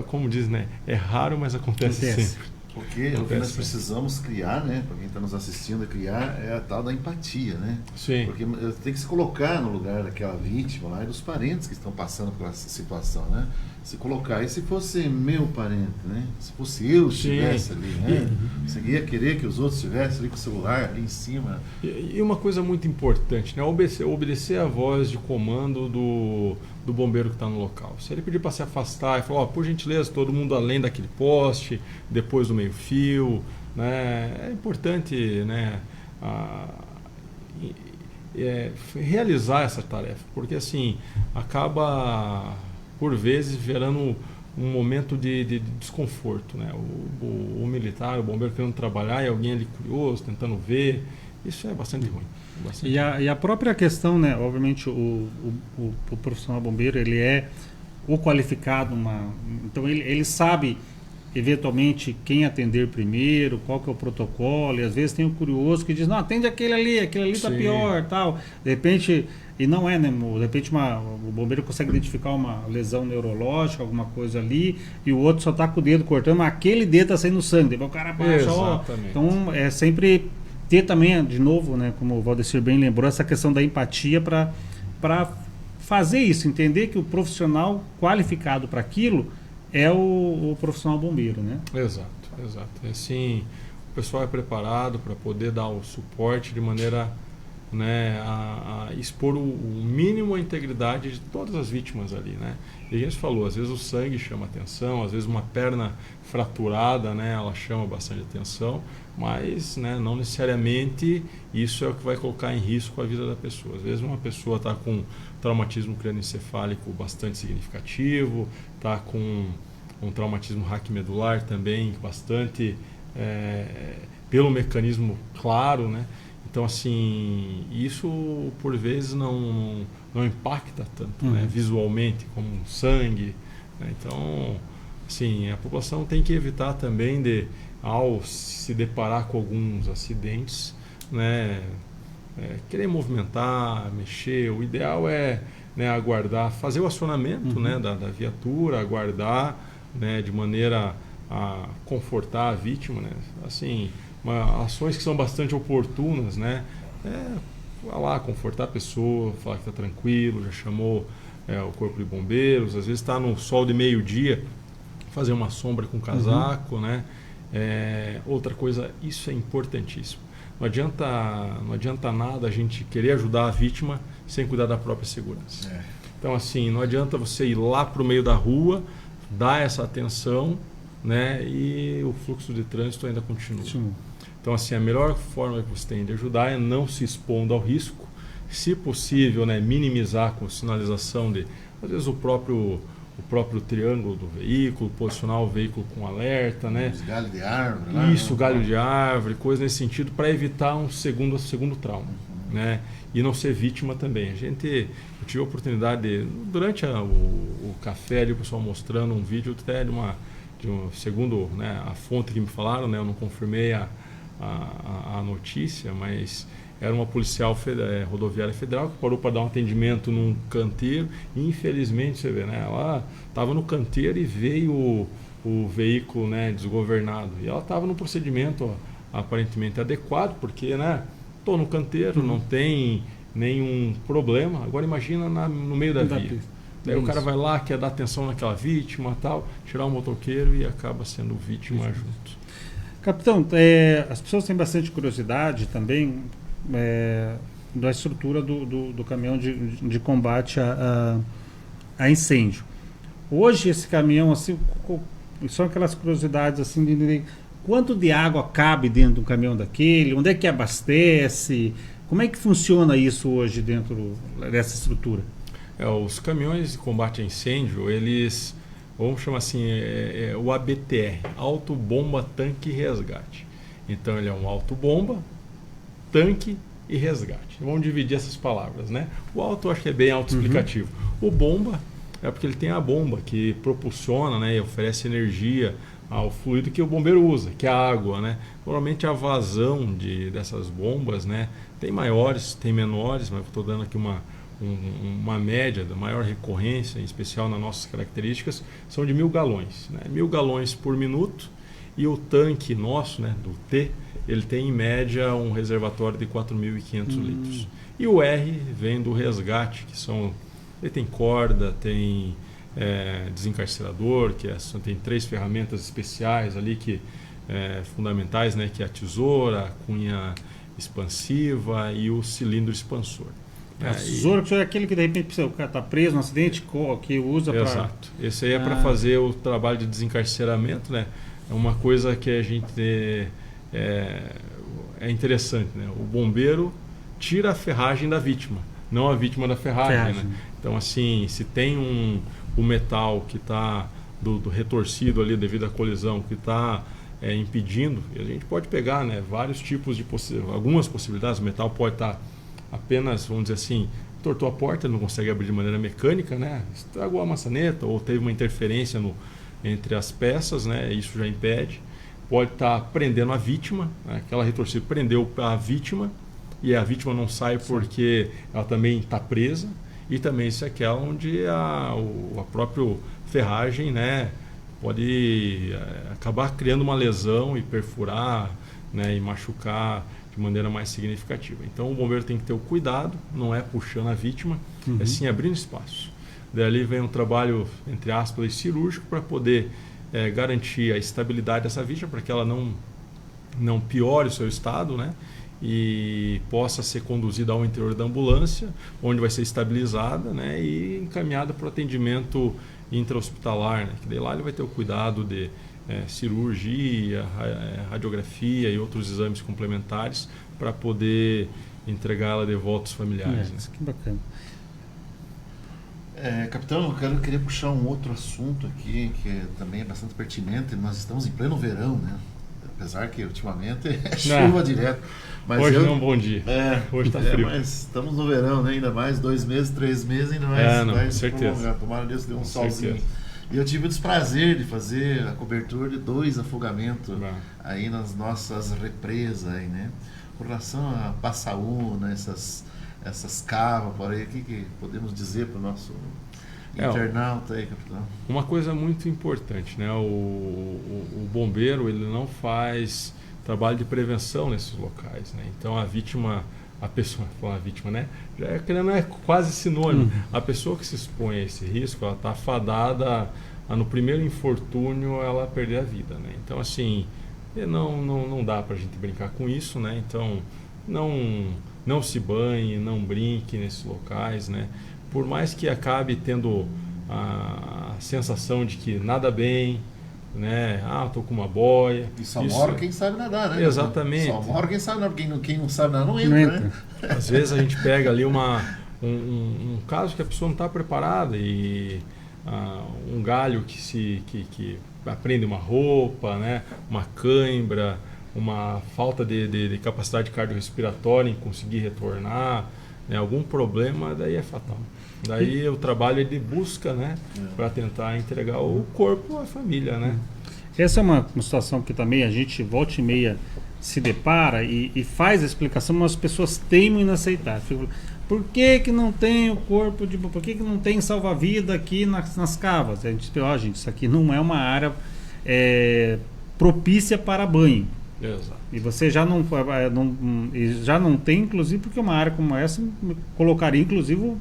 como diz, né? É raro, mas acontece sempre.
Porque o que nós precisamos criar, né, para quem está nos assistindo, é a tal da empatia, né?
Sim.
Porque tem que se colocar no lugar daquela vítima lá e dos parentes que estão passando por essa situação, né? Se colocar, e se fosse meu parente, né? Se fosse eu que estivesse ali, né? Você ia querer que os outros estivessem ali com o celular ali em cima.
E uma coisa muito importante, né? Obedecer a voz de comando do bombeiro que está no local. Se ele pedir para se afastar e falar, por gentileza, todo mundo além daquele poste, depois do meio-fio, né? É importante, né, realizar essa tarefa, porque assim acaba por vezes gerando um momento de desconforto, né? O militar, o bombeiro querendo trabalhar e alguém ali curioso, tentando ver, isso é bastante ruim.
E a própria questão, né? Obviamente o profissional bombeiro, ele é o qualificado, então ele sabe eventualmente quem atender primeiro, qual que é o protocolo, e às vezes tem o curioso que diz, não, atende aquele ali está pior, tal. De repente, e não é, né? De repente o bombeiro consegue identificar uma lesão neurológica, alguma coisa ali, e o outro só está com o dedo cortando, mas aquele dedo está saindo sangue, o cara baixa, então é sempre ter também, de novo, né, como o Valdecir bem lembrou, essa questão da empatia para fazer isso, entender que o profissional qualificado para aquilo é o profissional bombeiro, né?
Exato. Assim, o pessoal é preparado para poder dar o suporte de maneira, né, a expor o mínimo a integridade de todas as vítimas ali, né? E a gente falou, às vezes o sangue chama atenção, às vezes uma perna fraturada, né, ela chama bastante atenção, mas, né, não necessariamente isso é o que vai colocar em risco a vida da pessoa. Às vezes uma pessoa está com traumatismo crânioencefálico bastante significativo, está com um traumatismo raquimedular também bastante pelo mecanismo claro, né? Então, assim, isso por vezes não impacta tanto, né? Visualmente, como sangue, né? Então, assim, a população tem que evitar também ao se deparar com alguns acidentes, né? Querer movimentar, mexer. O ideal é, né, aguardar, fazer o acionamento, né, da viatura, aguardar, né, de maneira a confortar a vítima, né? Assim, ações que são bastante oportunas, né? Falar, confortar a pessoa, falar que está tranquilo, já chamou o corpo de bombeiros, às vezes está no sol de meio-dia, fazer uma sombra com casaco, né? Outra coisa, isso é importantíssimo. Não adianta nada a gente querer ajudar a vítima sem cuidar da própria segurança. Então, assim, não adianta você ir lá para o meio da rua, dar essa atenção, né? E o fluxo de trânsito ainda continua. Sim. Então, assim, a melhor forma que você tem de ajudar é não se expondo ao risco. Se possível, né, minimizar com sinalização às vezes, o próprio triângulo do veículo, posicionar o veículo com alerta, né?
Os galhos de árvore. Lá,
isso, galho de árvore, coisa nesse sentido, para evitar um segundo trauma, né? E não ser vítima também. Eu tive a oportunidade, durante o café, ali, o pessoal mostrando um vídeo até segundo, né, a fonte que me falaram, né, eu não confirmei a notícia, mas era uma policial rodoviária federal que parou para dar um atendimento num canteiro e, infelizmente, você vê, né, ela estava no canteiro e veio o veículo, né, desgovernado, e ela estava no procedimento aparentemente adequado, porque, né, estou no canteiro, não tem nenhum problema. Agora imagina no meio da via. Daí o cara vai lá, quer dar atenção naquela vítima, tal, tirar o motoqueiro e acaba sendo vítima junto.
Capitão, as pessoas têm bastante curiosidade também da estrutura do caminhão de combate a incêndio. Hoje esse caminhão, assim, são aquelas curiosidades assim de entender quanto de água cabe dentro de um caminhão daquele, onde é que abastece, como é que funciona isso hoje dentro dessa estrutura?
Os caminhões de combate a incêndio, eles, vamos chamar assim, o ABTR, Auto Bomba Tanque e Resgate. Então ele é um auto-bomba, tanque e resgate. Vamos dividir essas palavras, né? O auto eu acho que é bem autoexplicativo. O bomba é porque ele tem a bomba que propulsiona, né, e oferece energia ao fluido que o bombeiro usa, que é a água, né? Normalmente a vazão dessas bombas, né, tem maiores, tem menores, mas estou dando aqui uma média da maior recorrência, em especial nas nossas características, são de 1.000 galões, né? 1.000 galões por minuto, e o tanque nosso, né, do T, ele tem em média um reservatório de 4.500 litros. E o R vem do resgate, ele tem corda, tem desencarcerador, tem 3 ferramentas especiais ali fundamentais, né, que é a tesoura, a cunha expansiva e o cilindro expansor.
A tesoura que é aquele que de repente o cara está preso no acidente, que usa para...
Exato. Esse aí é para fazer o trabalho de desencarceramento, né? É uma coisa que a gente é interessante, né? O bombeiro tira a ferragem da vítima, não a vítima da ferragem. Né? Então, assim, se tem o metal que está do retorcido ali devido à colisão, que está impedindo, a gente pode pegar, né, vários tipos de algumas possibilidades. O metal pode estar apenas, vamos dizer assim, tortou a porta, não consegue abrir de maneira mecânica, né? Estragou a maçaneta ou teve uma interferência entre as peças, né? Isso já impede. Pode estar prendendo a vítima, né? Aquela retorcida prendeu a vítima e a vítima não sai porque ela também está presa. E também isso é aquela onde a própria ferragem, né, pode acabar criando uma lesão e perfurar, né, e machucar de maneira mais significativa. Então o bombeiro tem que ter o cuidado, não é puxando a vítima, é sim abrindo espaço. Dali vem um trabalho, entre aspas, cirúrgico para poder garantir a estabilidade dessa vítima, para que ela não piore o seu estado, né, e possa ser conduzida ao interior da ambulância, onde vai ser estabilizada, né, e encaminhada para o atendimento intra-hospitalar, né, que daí lá ele vai ter o cuidado de cirurgia, radiografia e outros exames complementares para poder entregá-la de volta aos familiares. Né?
Que bacana.
Capitão, eu queria puxar um outro assunto aqui que também é bastante pertinente. Nós estamos em pleno verão, né? apesar que ultimamente é chuva direto. Mas
hoje não é um bom dia. Hoje está frio.
Mas estamos no verão, né? Ainda mais 2 meses, 3 meses, ainda mais
não,
vai
com
se
certeza.
prolongar. Tomara Deus dê um
Com
solzinho.
certeza.
E eu tive o desprazer de fazer a cobertura de 2 afogamentos aí nas nossas represas aí, né? Com relação a Passaúna, essas cavas por aí, o que podemos dizer para o nosso internauta aí, capitão?
Uma coisa muito importante, né? O bombeiro, ele não faz trabalho de prevenção nesses locais, né? Então a pessoa, né? Já não é quase sinônimo. A pessoa que se expõe a esse risco, ela está fadada a, no primeiro infortúnio, ela perder a vida, né? Então assim, não dá para a gente brincar com isso, né? Então não se banhe, não brinque nesses locais, né? Por mais que acabe tendo a sensação de que nada bem, né? Estou com uma boia.
E só mora quem sabe nadar, né?
Exatamente.
Só mora quem sabe nadar, quem não sabe nadar não entra, né?
Às vezes a gente pega ali um caso que a pessoa não está preparada e um galho que prende uma roupa, né? Uma cãibra, uma falta de capacidade cardiorrespiratória em conseguir retornar, né? Algum problema, daí é fatal. Daí o trabalho é de busca, né? Para tentar entregar o corpo à família, né?
Essa é uma situação que também a gente volta e meia se depara e faz a explicação, mas as pessoas teimam em aceitar. Por que não tem o corpo de... Por que não tem salva-vida aqui nas cavas? A gente diz, gente, isso aqui não é uma área propícia para banho.
Exato.
E você já não tem, inclusive, porque uma área como essa colocaria, inclusive,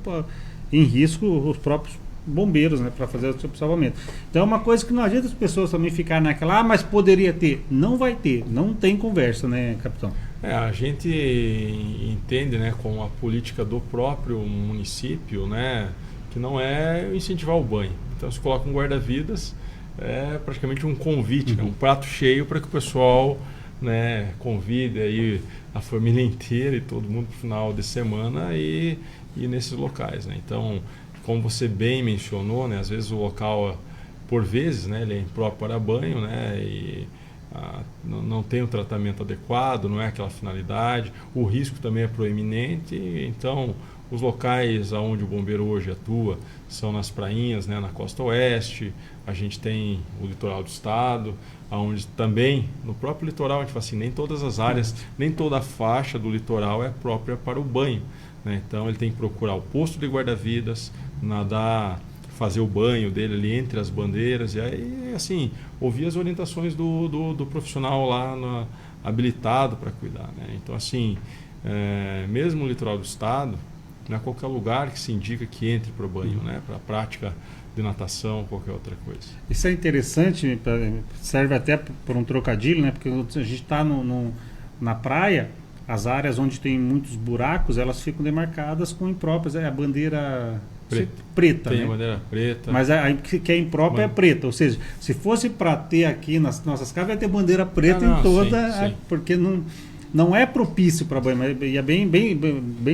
em risco os próprios bombeiros, né, para fazer o salvamento. Então é uma coisa que não adianta as pessoas também ficarem naquela, mas poderia ter. Não vai ter, não tem conversa, né, capitão?
A gente entende, né, com a política do próprio município, né, que não é incentivar o banho. Então se coloca um guarda-vidas, é praticamente um convite, né, um prato cheio para que o pessoal, né, convide aí a família inteira e todo mundo para o final de semana e nesses locais, né? Então, como você bem mencionou, né, às vezes o local, por vezes, né, ele é impróprio para banho, né, e não tem um tratamento adequado, não é aquela finalidade, o risco também é proeminente, então os locais onde o bombeiro hoje atua são nas prainhas, né, na costa oeste, a gente tem o litoral do estado, onde também, no próprio litoral, a gente fala assim, nem todas as áreas, nem toda a faixa do litoral é própria para o banho, né? Então ele tem que procurar o posto de guarda-vidas, nadar, fazer o banho dele ali entre as bandeiras e aí, assim, ouvir as orientações do profissional lá habilitado para cuidar, né? Então, assim, mesmo no litoral do estado, não é qualquer lugar que se indica que entre para o banho, né? Para a prática de natação, qualquer outra coisa.
Isso é interessante, serve até por um trocadilho, né? Porque a gente está na praia, as áreas onde tem muitos buracos, elas ficam demarcadas com impróprias, a bandeira preta,
tem,
né?
A bandeira preta.
Mas a que é imprópria é preta, ou seja, se fosse para ter aqui nas nossas casas, vai ter bandeira preta em toda,
sim.
Porque não é propício para banho. E é bem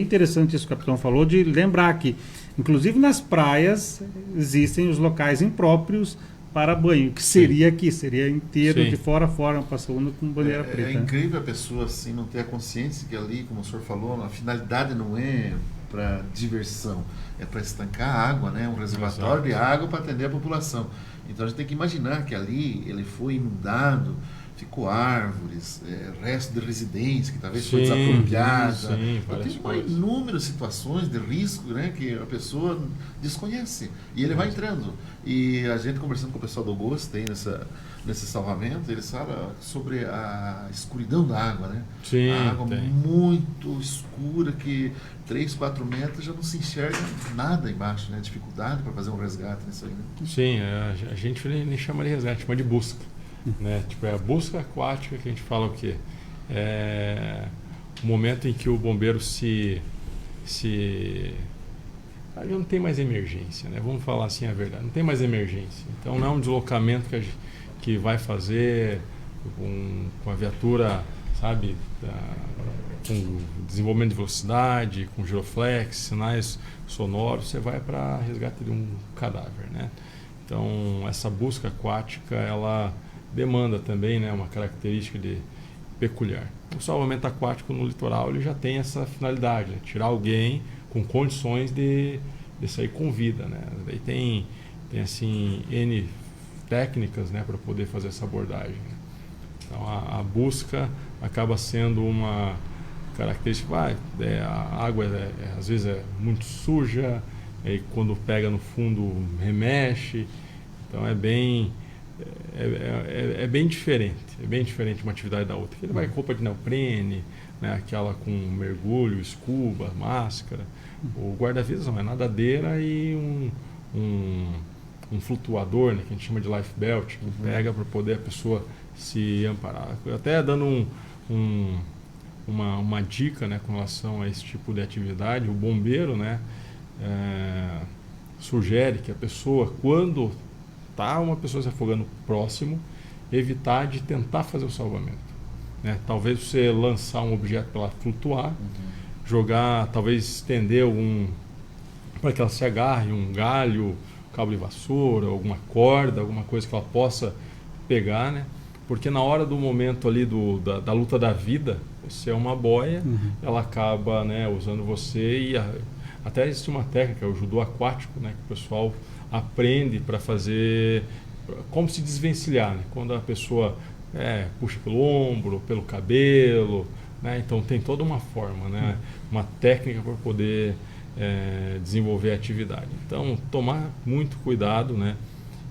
interessante isso que o capitão falou, de lembrar que, inclusive nas praias, existem os locais impróprios para banho, que seria aqui, seria inteiro, de fora a fora, uma Passaúna com bandeira preta.
É incrível a pessoa assim não ter a consciência que ali, como o senhor falou, a finalidade não é para diversão, é para estancar a água, né? Um reservatório de água para atender a população. Então a gente tem que imaginar que ali ele foi inundado, ficou árvores, resto de residência que talvez foi desapropriada. Tem inúmeras situações de risco, né, que a pessoa desconhece. E ele vai entrando. E a gente conversando com o pessoal do Gosto tem nesse salvamento, eles falam sobre a escuridão da água, né?
Sim,
a água muito escura que 3, 4 metros já não se enxerga nada embaixo, né? Dificuldade para fazer um resgate nisso aí, né?
Sim, a gente nem chama de resgate, chama de busca. Né? Tipo, é a busca aquática que a gente fala o quê? É o momento em que o bombeiro já não tem mais emergência, né? Vamos falar assim a verdade, não tem mais emergência. Então não é um deslocamento que vai fazer com a viatura, sabe, com desenvolvimento de velocidade, com giroflex, sinais sonoros, você vai para resgate de um cadáver, né? Então essa busca aquática, ela demanda também, né, uma característica peculiar. O salvamento aquático no litoral ele já tem essa finalidade, né, tirar alguém com condições de sair com vida, né? Daí tem assim N técnicas, né, para poder fazer essa abordagem, né? Então a busca acaba sendo uma característica, a água às vezes é muito suja, aí quando pega no fundo remexe, então é bem diferente uma atividade da outra. Ele vai com roupa de neoprene, né, aquela com mergulho, escuba, máscara. O guarda-vidas não, é nadadeira e um flutuador, né, que a gente chama de life belt, que pega para poder a pessoa se amparar. Até dando uma dica, né, com relação a esse tipo de atividade, o bombeiro, né, sugere que a pessoa, quando está uma pessoa se afogando próximo, evitar de tentar fazer o salvamento, né? Talvez você lançar um objeto para ela flutuar, jogar, talvez estender para que ela se agarre, um galho, cabo de vassoura, alguma corda, alguma coisa que ela possa pegar, né? Porque na hora do momento ali da luta da vida, você é uma boia, ela acaba, né, usando você e até existe uma técnica, o judô aquático, né, que o pessoal aprende para fazer, como se desvencilhar, né? Quando a pessoa puxa pelo ombro, pelo cabelo, né? Então tem toda uma forma, né, uma técnica para poder desenvolver a atividade. Então tomar muito cuidado, né,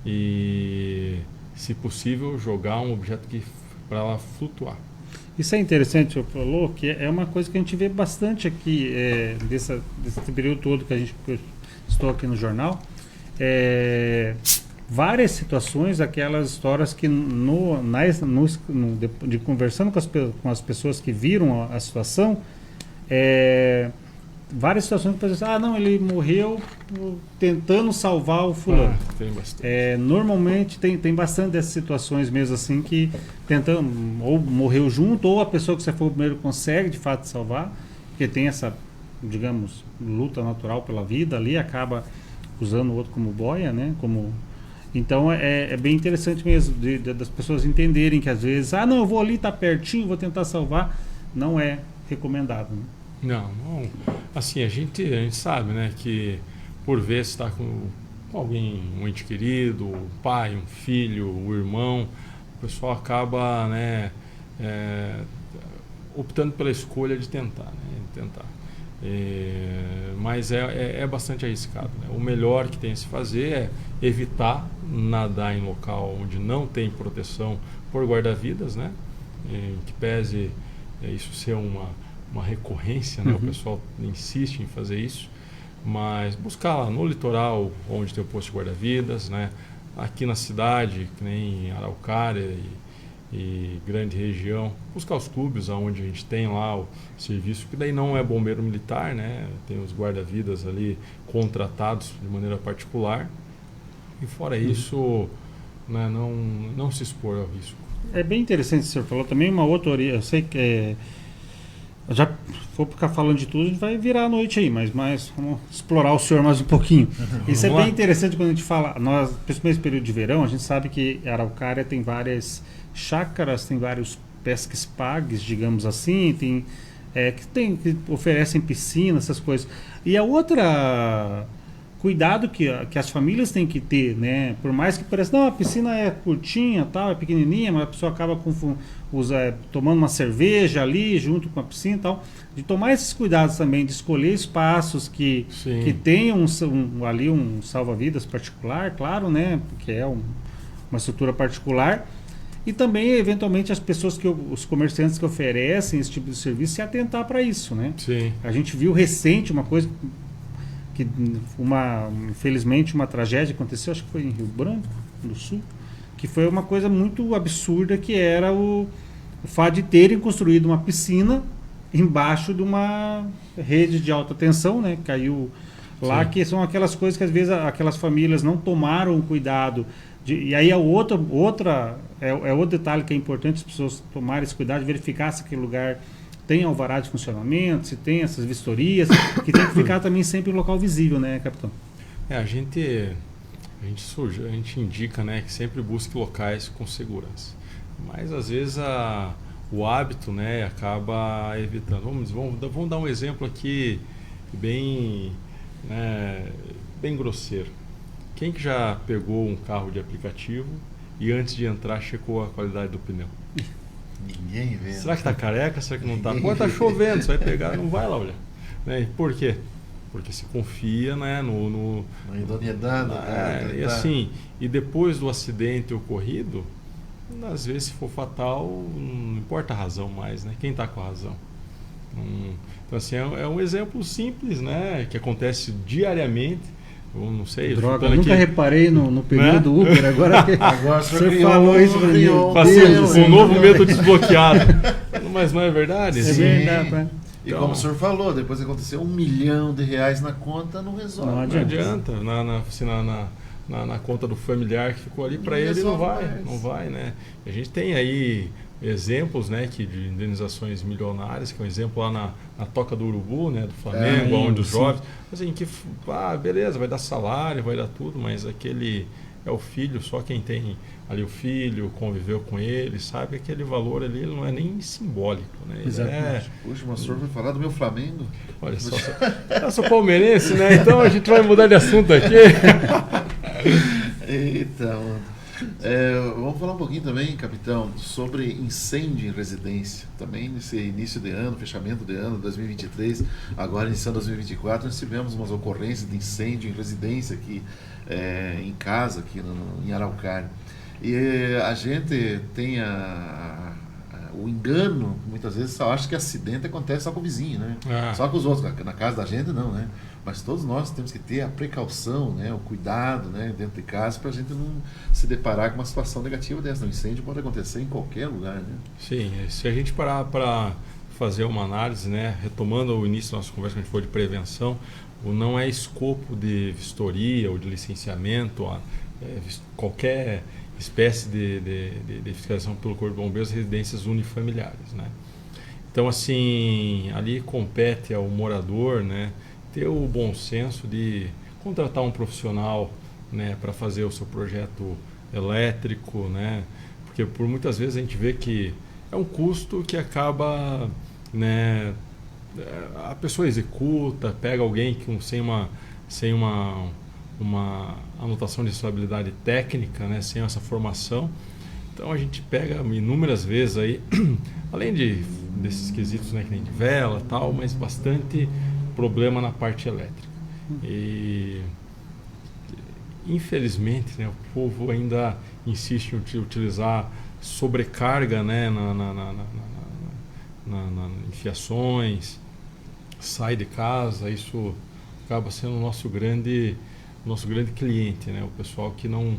e se possível jogar um objeto para ela flutuar.
Isso é interessante, você falou, que é uma coisa que a gente vê bastante aqui desse período todo que eu estou aqui no jornal. Várias situações, aquelas histórias que de conversando com as pessoas que viram a situação, várias situações que pessoas não, ele morreu tentando salvar o fulano.
Tem bastante.
Normalmente tem bastante dessas situações mesmo assim, que tentando, ou morreu junto, ou a pessoa que você for primeiro consegue de fato salvar, porque tem essa, digamos, luta natural pela vida ali, acaba usando o outro como boia, né? Então é bem interessante mesmo das pessoas entenderem que às vezes, não, eu vou ali, tá pertinho, vou tentar salvar, não é recomendado, né?
Não. Assim, a gente sabe, né, que por vezes está com alguém, um ente querido, um pai, um filho, um irmão, o pessoal acaba, né, optando pela escolha de tentar, né, mas é bastante arriscado, né? O melhor que tem a se fazer é evitar nadar em local onde não tem proteção por guarda-vidas, né? Que pese isso ser uma recorrência, né? O pessoal insiste em fazer isso, mas buscar lá no litoral onde tem o posto de guarda-vidas, né? Aqui na cidade, que nem Araucária e grande região, buscar os clubes onde a gente tem lá o serviço, que daí não é bombeiro militar, né? Tem os guarda-vidas ali contratados de maneira particular, e fora isso, né, não se expor ao risco.
É bem interessante o que o senhor falou também, uma outra eu sei que já vou ficar falando de tudo, a gente vai virar a noite aí, mas vamos explorar o senhor mais um pouquinho. Isso é bem interessante quando a gente fala, nós, principalmente nesse período de verão, a gente sabe que Araucária tem várias chácaras, tem vários pesques pagues, digamos assim, que oferecem piscina, essas coisas. E a outra cuidado que as famílias têm que ter, né? Por mais que pareça, não, a piscina é curtinha, tal, é pequenininha, mas a pessoa acaba tomando uma cerveja ali junto com a piscina e tal, de tomar esses cuidados também, de escolher espaços que tenham ali um salva-vidas particular, claro, né? Porque é uma estrutura particular. E também, eventualmente, as pessoas os comerciantes que oferecem esse tipo de serviço se atentar para isso, né?
Sim.
A gente viu recente uma coisa infelizmente uma tragédia aconteceu, acho que foi em Rio Branco, no Sul, que foi uma coisa muito absurda, que era o fato de terem construído uma piscina embaixo de uma rede de alta tensão, né? Caiu lá. Sim. Que são aquelas coisas que às vezes aquelas famílias não tomaram cuidado. E aí outro detalhe que é importante as pessoas tomarem esse cuidado de verificar se aquele lugar tem alvará de funcionamento, se tem essas vistorias, que tem que ficar também sempre em local visível, né, capitão?
A gente a gente indica, né, que sempre busque locais com segurança. Mas às vezes o hábito, né, acaba evitando. Vamos dar um exemplo aqui bem, né, bem grosseiro. Quem que já pegou um carro de aplicativo e antes de entrar checou a qualidade do pneu?
Ninguém vê.
Será que tá careca? Será que não tá? Pô, tá chovendo, você vai pegar, não vai lá olhar. Né? E por quê? Porque se confia, né,
Na idoneidade.
e assim, e depois do acidente ocorrido, às vezes se for fatal, não importa a razão mais, né? Quem está com a razão? Então assim, é um exemplo simples, né, que acontece diariamente. Eu não sei.
Droga, eu nunca reparei no pneu do Uber. Agora
você
falou isso pra mim.
Um novo método desbloqueado. Mas não é verdade?
É
Sim.
verdade, né?
E como o senhor falou, depois que aconteceu R$1 milhão na conta, não resolve.
Não
Não adianta. Na conta do familiar que ficou ali, para ele não vai, né? A gente tem aí exemplos, né, de indenizações milionárias, que é um exemplo lá na Toca do Urubu, né, do Flamengo, onde os jovens, assim, que beleza, vai dar salário, vai dar tudo, mas aquele é o filho, só quem tem ali o filho, conviveu com ele, sabe, aquele valor ali ele não é nem simbólico, né?
Exatamente.
Puxa, mas o senhor vai falar do meu Flamengo?
Olha só, eu sou palmeirense, né? Então a gente vai mudar de assunto aqui.
Eita, mano. Vamos falar um pouquinho também, capitão, sobre incêndio em residência. Também nesse início de ano, fechamento de ano 2023, agora iniciando 2024, nós tivemos umas ocorrências de incêndio em residência aqui em casa, aqui em Araucária. E a gente tem o engano, muitas vezes só acha que acidente acontece só com o vizinho, né? Só com os outros, na casa da gente não, né? Mas todos nós temos que ter a precaução, né? O cuidado, né? Dentro de casa, para a gente não se deparar com uma situação negativa dessa. O incêndio pode acontecer em qualquer lugar, né?
Sim, se a gente parar para fazer uma análise, né? Retomando o início da nossa conversa que a gente falou de prevenção, não é escopo de vistoria ou de licenciamento, qualquer espécie de fiscalização pelo Corpo de Bombeiros residências unifamiliares, né? Então, assim, ali compete ao morador, né, ter o bom senso de contratar um profissional, né, para fazer o seu projeto elétrico, né, porque por muitas vezes a gente vê que é um custo que acaba, né, a pessoa executa, pega alguém sem uma anotação de estabilidade técnica, né, sem essa formação. Então a gente pega inúmeras vezes aí, além desses quesitos, né, que nem de vela e tal, mas bastante problema na parte elétrica. E infelizmente, né, o povo ainda insiste em utilizar sobrecarga, né, em fiações, sai de casa, isso acaba sendo o nosso grande cliente, né? O pessoal que não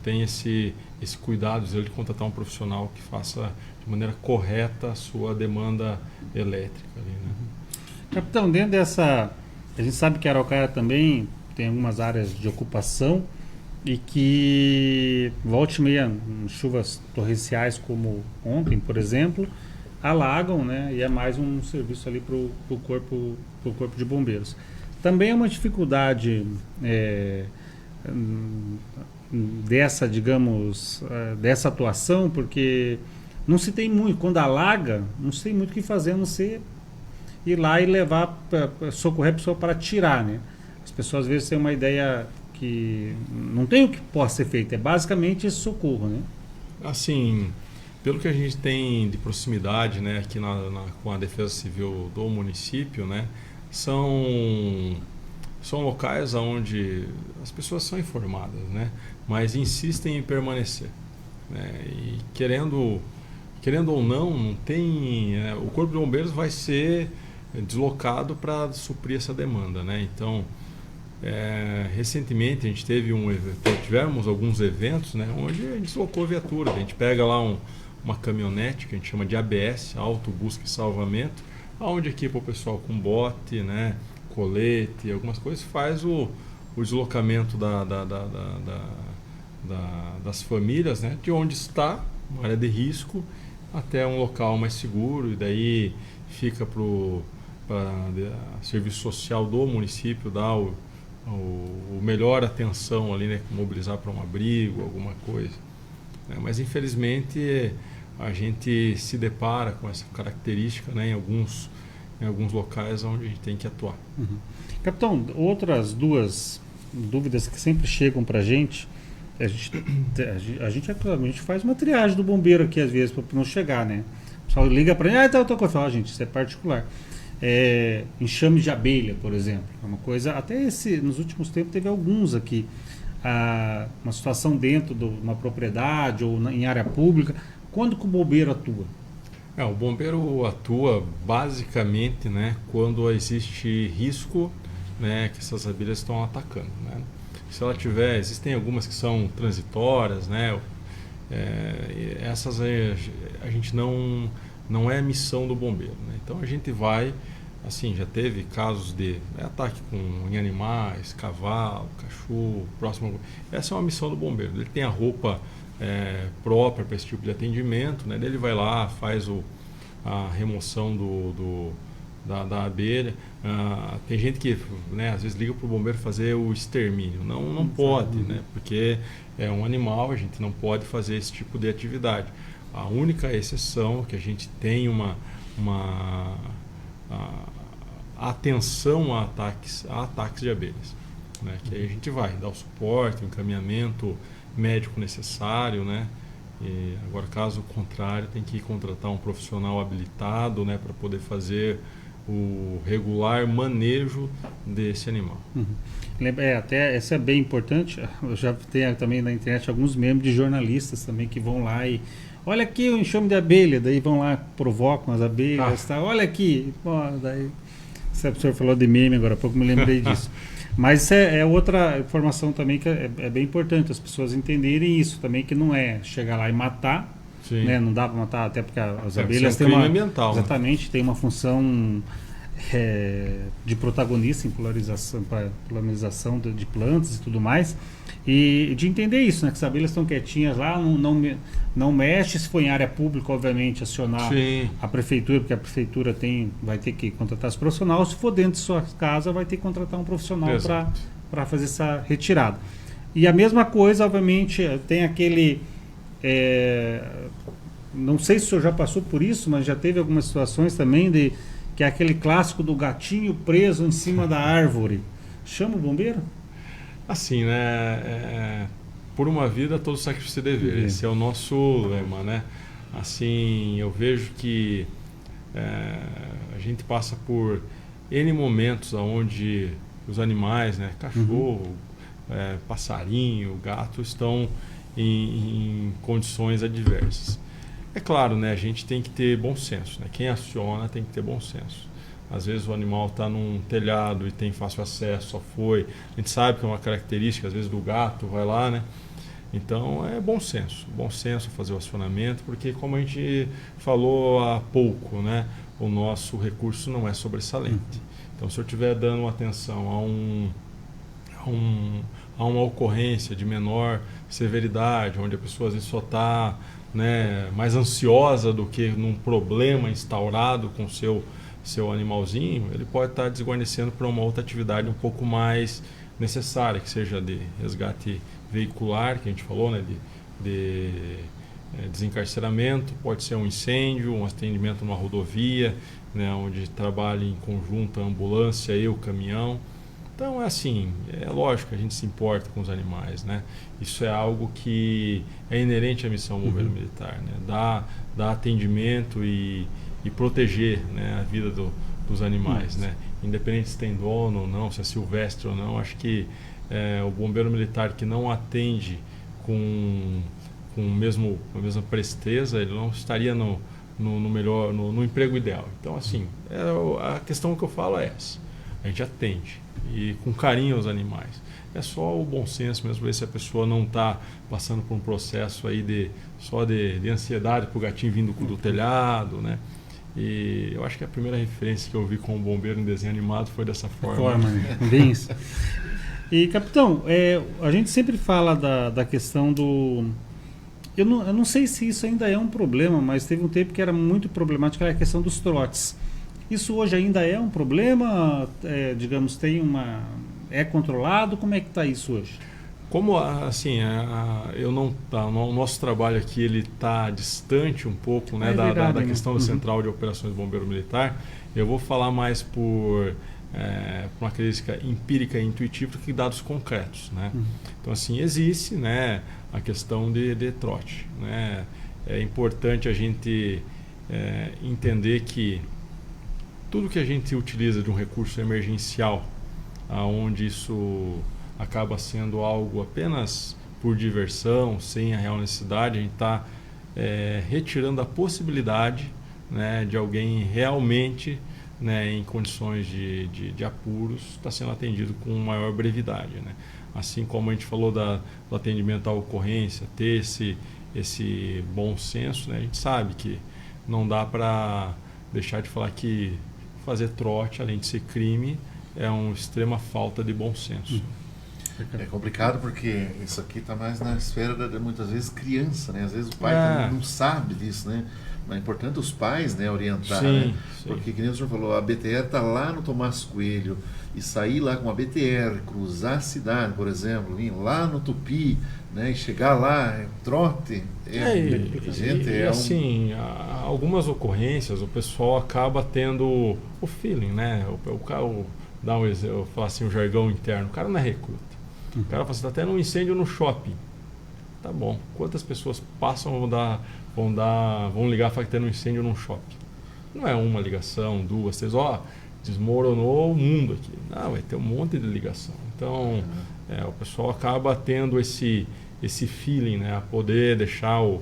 tem esse cuidado de contratar um profissional que faça de maneira correta a sua demanda elétrica ali, né?
Capitão, dentro dessa, a gente sabe que Araucária também tem algumas áreas de ocupação e que volta e meia, chuvas torrenciais como ontem, por exemplo, alagam, né? E é mais um serviço ali para o corpo de bombeiros. Também é uma dificuldade dessa, digamos, dessa atuação, porque não se tem muito, quando alaga, não se tem muito o que fazer, a não ser ir lá e levar, socorrer a pessoa para tirar, né? As pessoas às vezes têm uma ideia que não tem o que possa ser feito, é basicamente esse socorro, né?
Assim, pelo que a gente tem de proximidade, né, aqui com a Defesa Civil do município, né, são locais onde as pessoas são informadas, né, mas insistem em permanecer, né, e querendo ou não tem, o Corpo de Bombeiros vai ser deslocado para suprir essa demanda, né? Então, recentemente a gente tivemos alguns eventos, né, onde a gente deslocou viatura, a gente pega lá uma caminhonete que a gente chama de ABS, Auto Busca e Salvamento, onde equipa o pessoal com bote, né, colete, algumas coisas, faz o deslocamento das famílias, né, de onde está, uma área de risco, até um local mais seguro, e daí fica para serviço social do município dar o melhor atenção ali, né, mobilizar para um abrigo, alguma coisa. Né? Mas infelizmente a gente se depara com essa característica, né, em alguns locais onde a gente tem que atuar.
Uhum. Capitão, outras duas dúvidas que sempre chegam para a gente atualmente faz uma triagem do bombeiro aqui às vezes para não chegar, né? O pessoal liga para mim, então eu tô com a gente, isso é particular. Enxame de abelha, por exemplo, é uma coisa, até nos últimos tempos teve alguns aqui, uma situação dentro de uma propriedade ou em área pública. Quando que o bombeiro atua?
O bombeiro atua basicamente, né, quando existe risco, né, que essas abelhas estão atacando, né? Se ela tiver, existem algumas que são transitórias, né, essas aí a gente não é missão do bombeiro, né? Então a gente vai, assim, já teve casos de ataque em animais, cavalo, cachorro, próximo. Essa é uma missão do bombeiro. Ele tem a roupa própria para esse tipo de atendimento, né? Ele vai lá, faz a remoção da abelha. Tem gente que, né, às vezes liga para o bombeiro fazer o extermínio. Não pode, né? Porque é um animal, a gente não pode fazer esse tipo de atividade. A única exceção que a gente tem uma atenção a ataques de abelhas, né? Que aí a gente vai dar o suporte, o encaminhamento médico necessário, né? E agora, caso contrário, tem que contratar um profissional habilitado, né, para poder fazer o regular manejo desse animal.
Uhum. Até essa é bem importante. Eu já tenho também na internet alguns memes de jornalistas também que vão lá e olha aqui o enxame de abelha, daí vão lá, provocam as abelhas, tá? Olha aqui, daí o senhor falou de meme agora há pouco, me lembrei disso. Mas isso é outra informação também que é bem importante as pessoas entenderem isso também, que não é chegar lá e matar, né? Não dá para matar, até porque as abelhas têm uma
ambiental,
exatamente, né? Tem uma função de protagonista em polinização de plantas e tudo mais, e de entender isso, né? Que as abelhas estão quietinhas lá, não mexe. Se for em área pública, obviamente acionar a prefeitura, porque a prefeitura vai ter que contratar esse profissional. Se for dentro de sua casa, vai ter que contratar um profissional para fazer essa retirada. E a mesma coisa, obviamente, tem aquele não sei se o senhor já passou por isso, mas já teve algumas situações também que é aquele clássico do gatinho preso em cima da árvore. Chama o bombeiro?
Assim, né? Por uma vida, todo sacrifício é dever. Esse é o nosso lema, né? Assim, eu vejo que a gente passa por N momentos onde os animais, né? Cachorro, passarinho, gato, estão em condições adversas. É claro, né? A gente tem que ter bom senso, né? Quem aciona tem que ter bom senso. Às vezes o animal está num telhado e tem fácil acesso, a gente sabe que é uma característica, às vezes, do gato, vai lá, né? Então é bom senso fazer o acionamento, porque como a gente falou há pouco, né? O nosso recurso não é sobressalente. Então, se eu estiver dando atenção a uma ocorrência de menor severidade, onde a pessoa às vezes só está, né, mais ansiosa do que num problema instaurado com seu animalzinho, ele pode estar desguarnecendo para uma outra atividade um pouco mais necessária, que seja de resgate veicular, que a gente falou, né, de desencarceramento, pode ser um incêndio, um atendimento numa rodovia, né, onde trabalha em conjunto a ambulância e o caminhão. Então é assim, é lógico que a gente se importa com os animais, né? Isso é algo que é inerente à missão bombeiro militar, né? Dar atendimento e proteger, né, a vida dos animais, né? Independente se tem dono ou não, se é silvestre ou não. Acho que o bombeiro militar que não atende com a mesma presteza, ele não estaria no emprego ideal. Então, assim, a questão que eu falo é essa: a gente atende e com carinho aos animais. É só o bom senso mesmo, ver se a pessoa não está passando por um processo aí de ansiedade para o gatinho vindo do telhado, né? E eu acho que a primeira referência que eu vi com o bombeiro em desenho animado foi dessa forma.
Bem isso. E, capitão, a gente sempre fala da questão do... Eu não sei se isso ainda é um problema, mas teve um tempo que era muito problemático, era a questão dos trotes. Isso hoje ainda é um problema? Digamos, tem é controlado? Como é que está isso hoje?
Como assim, eu não tá, o nosso trabalho aqui ele está distante um pouco, né, da questão da Central de Operações do Bombeiro Militar. Eu vou falar mais por uma crítica empírica e intuitiva do que dados concretos, né? Então assim, existe, né, a questão de trote, né? É importante a gente entender que tudo que a gente utiliza de um recurso emergencial, onde isso acaba sendo algo apenas por diversão, sem a real necessidade, a gente está retirando a possibilidade, né, de alguém realmente, né, em condições de apuros, estar sendo atendido com maior brevidade, né? Assim como a gente falou do atendimento à ocorrência, ter esse bom senso, né? A gente sabe que não dá para deixar de falar que fazer trote, além de ser crime, é uma extrema falta de bom senso.
É complicado porque isso aqui está mais na esfera de muitas vezes criança, né? Às vezes o pai não sabe disso, né? Mas é importante os pais, né, orientar,
sim,
né?
sim.
Porque, como o senhor falou, a BTR está lá no Tomás Coelho e sair lá com a BTR, cruzar a cidade, por exemplo, ir lá no Tupi, né, e chegar lá, trote.
Assim, algumas ocorrências o pessoal acaba tendo o feeling, né? O cara dá um exemplo, eu falo assim, o jargão interno, o cara não é recruta. O cara fala assim, está tendo um incêndio no shopping. Tá bom. Quantas pessoas passam vão ligar e falar que está tendo um incêndio num shopping? Não é uma ligação, duas, três, desmoronou o mundo aqui. Não, vai ter um monte de ligação. Então, o pessoal acaba tendo esse feeling, né, a poder deixar o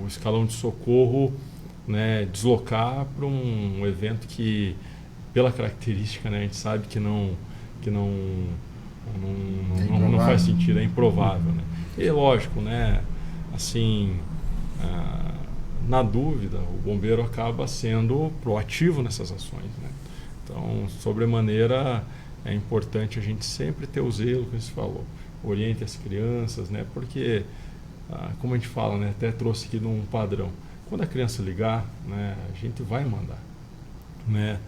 escalão de socorro, né, deslocar para um evento que, pela característica, né, a gente sabe que não faz sentido, é improvável, né? E lógico, né, assim, na dúvida, o bombeiro acaba sendo proativo nessas ações, né? Então, sobremaneira, é importante a gente sempre ter o zelo, como você falou, oriente as crianças, né? Porque, como a gente fala, né, até trouxe aqui num padrão, quando a criança ligar, né, a gente vai mandar, né?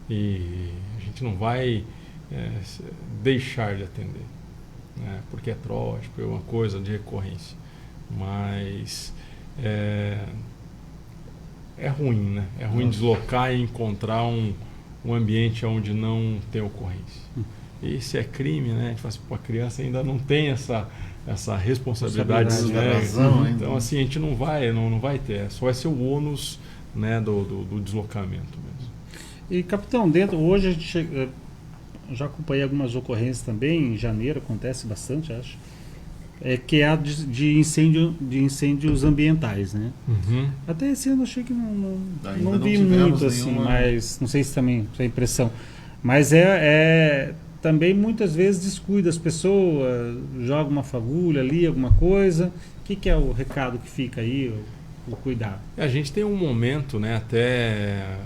E a gente não vai deixar de atender, né? Porque é trote, é uma coisa de recorrência, mas é ruim, né? É ruim deslocar e encontrar um ambiente onde não tem ocorrência. E se é crime, né? A gente fala assim, pô, a criança ainda não tem essa responsabilidade, né?
Razão,
então assim, a gente não vai ter, só vai ser o ônus, né, do deslocamento mesmo.
E capitão, hoje a gente já acompanhei algumas ocorrências também, em janeiro acontece bastante, acho, que é a de incêndios ambientais, né? Até esse ano eu achei que não vi muito assim, mas não sei se também é impressão, mas também muitas vezes descuida as pessoas, joga uma fagulha ali, alguma coisa. O que é o recado que fica aí, o cuidado?
A gente tem um momento, né, até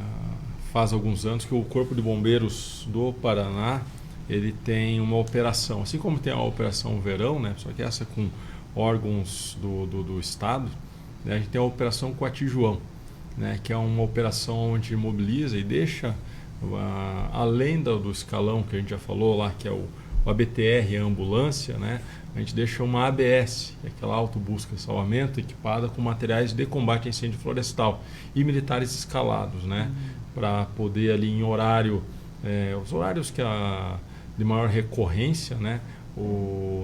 faz alguns anos, que o Corpo de Bombeiros do Paraná, ele tem uma operação, assim como tem a Operação Verão, né, só que essa com órgãos do Estado, né, a gente tem a Operação Coatijuão, né, que é uma operação onde mobiliza e deixa, além do escalão que a gente já falou lá, que é o ABTR, a ambulância, né, a gente deixa uma ABS, que é aquela autobusca e salvamento, equipada com materiais de combate a incêndio florestal e militares escalados, né, para poder ali em horário, os horários de maior recorrência, né,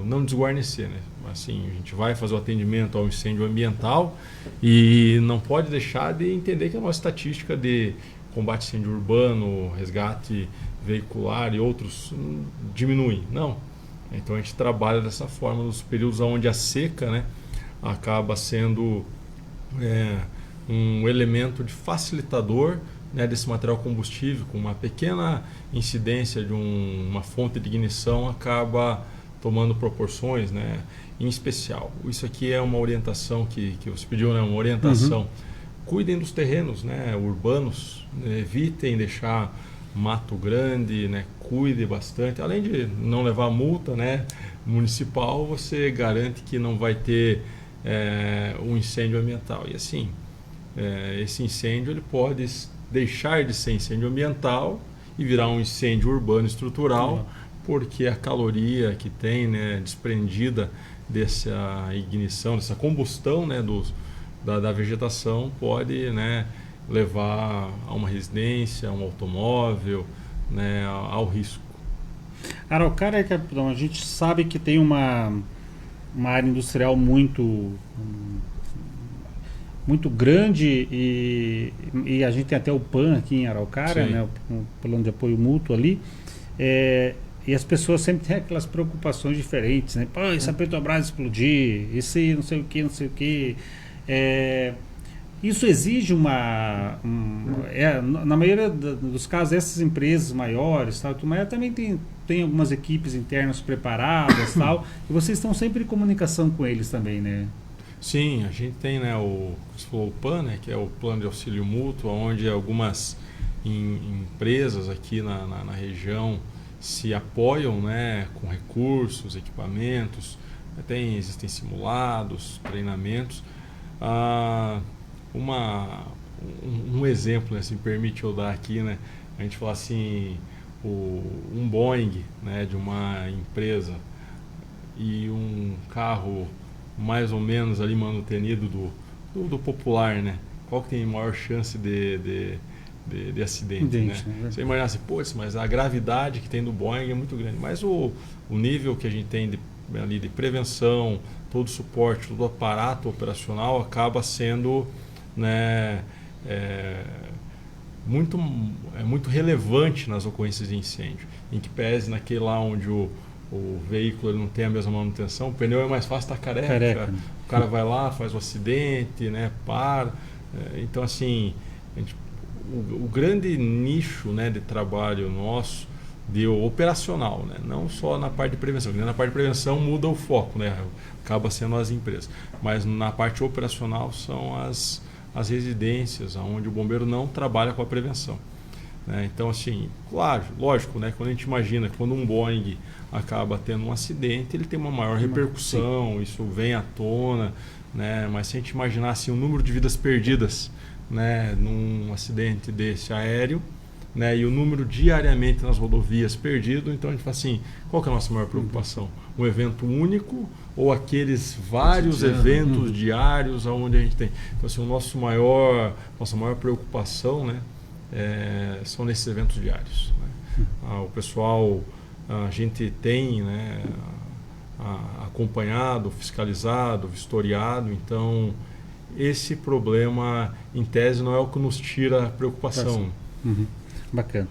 não desguarnecer, né? Assim, a gente vai fazer o atendimento ao incêndio ambiental e não pode deixar de entender que a nossa estatística de combate a incêndio urbano, resgate veicular e outros diminui. Não. Então a gente trabalha dessa forma nos períodos onde a seca, né, acaba sendo um elemento de facilitador, né, desse material combustível, com uma pequena incidência de uma fonte de ignição, acaba tomando proporções, né, em especial. Isso aqui é uma orientação que você pediu, né, uma orientação. Cuidem dos terrenos, né, urbanos, né, evitem deixar mato grande, né, cuide bastante. Além de não levar multa, né, municipal, você garante que não vai ter um incêndio ambiental. E assim, esse incêndio ele pode deixar de ser incêndio ambiental e virar um incêndio urbano estrutural porque a caloria que tem, né, desprendida dessa ignição, dessa combustão, né, da vegetação pode, né, levar a uma residência, a um automóvel, né, ao risco.
Araucária, capitão, a gente sabe que tem uma área industrial muito grande e a gente tem até o PAN aqui em Araucária,
Sim.
né, o plano de apoio mútuo ali, e as pessoas sempre têm aquelas preocupações diferentes, né? Pô, e se a Petrobras explodir, e se não sei o que, não sei o que. Isso exige na maioria dos casos, essas empresas maiores, tal, mas também tem algumas equipes internas preparadas, tal, e vocês estão sempre em comunicação com eles também, né?
Sim, a gente tem, né, o PAN, né, que é o plano de auxílio mútuo, onde algumas empresas aqui na região se apoiam, né, com recursos, equipamentos, existem simulados, treinamentos. Um exemplo, né, se me permite eu dar aqui, né, a gente fala assim, um Boeing, né, de uma empresa e um carro mais ou menos ali manutenido do popular, né? Qual que tem maior chance de acidente, né? Você imagina assim, mas a gravidade que tem do Boeing é muito grande, mas o nível que a gente tem ali de prevenção, todo o suporte, todo o aparato operacional acaba sendo, né, muito relevante nas ocorrências de incêndio, em que pese naquele lá onde o veículo ele não tem a mesma manutenção, o pneu é mais fácil, está careca. O cara vai lá, faz o acidente, né, para. Então, assim, o grande nicho, né, de trabalho nosso, operacional, né, não só na parte de prevenção, porque na parte de prevenção muda o foco, né, acaba sendo as empresas, mas na parte operacional são as residências, onde o bombeiro não trabalha com a prevenção. Então, assim, claro, lógico, né, quando a gente imagina, quando um Boeing acaba tendo um acidente, ele tem uma maior repercussão, sim, isso vem à tona, né, mas se a gente imaginar assim, o número de vidas perdidas, né, num acidente desse aéreo, né, e o número diariamente nas rodovias perdido, então a gente fala assim, qual que é a nossa maior preocupação? Um evento único ou aqueles vários eventos diários onde a gente tem? Então, assim, nossa maior preocupação, né, são nesses eventos diários, né? O pessoal, a gente tem, né, acompanhado, fiscalizado, vistoriado, então esse problema em tese não é o que nos tira a preocupação.
Bacana.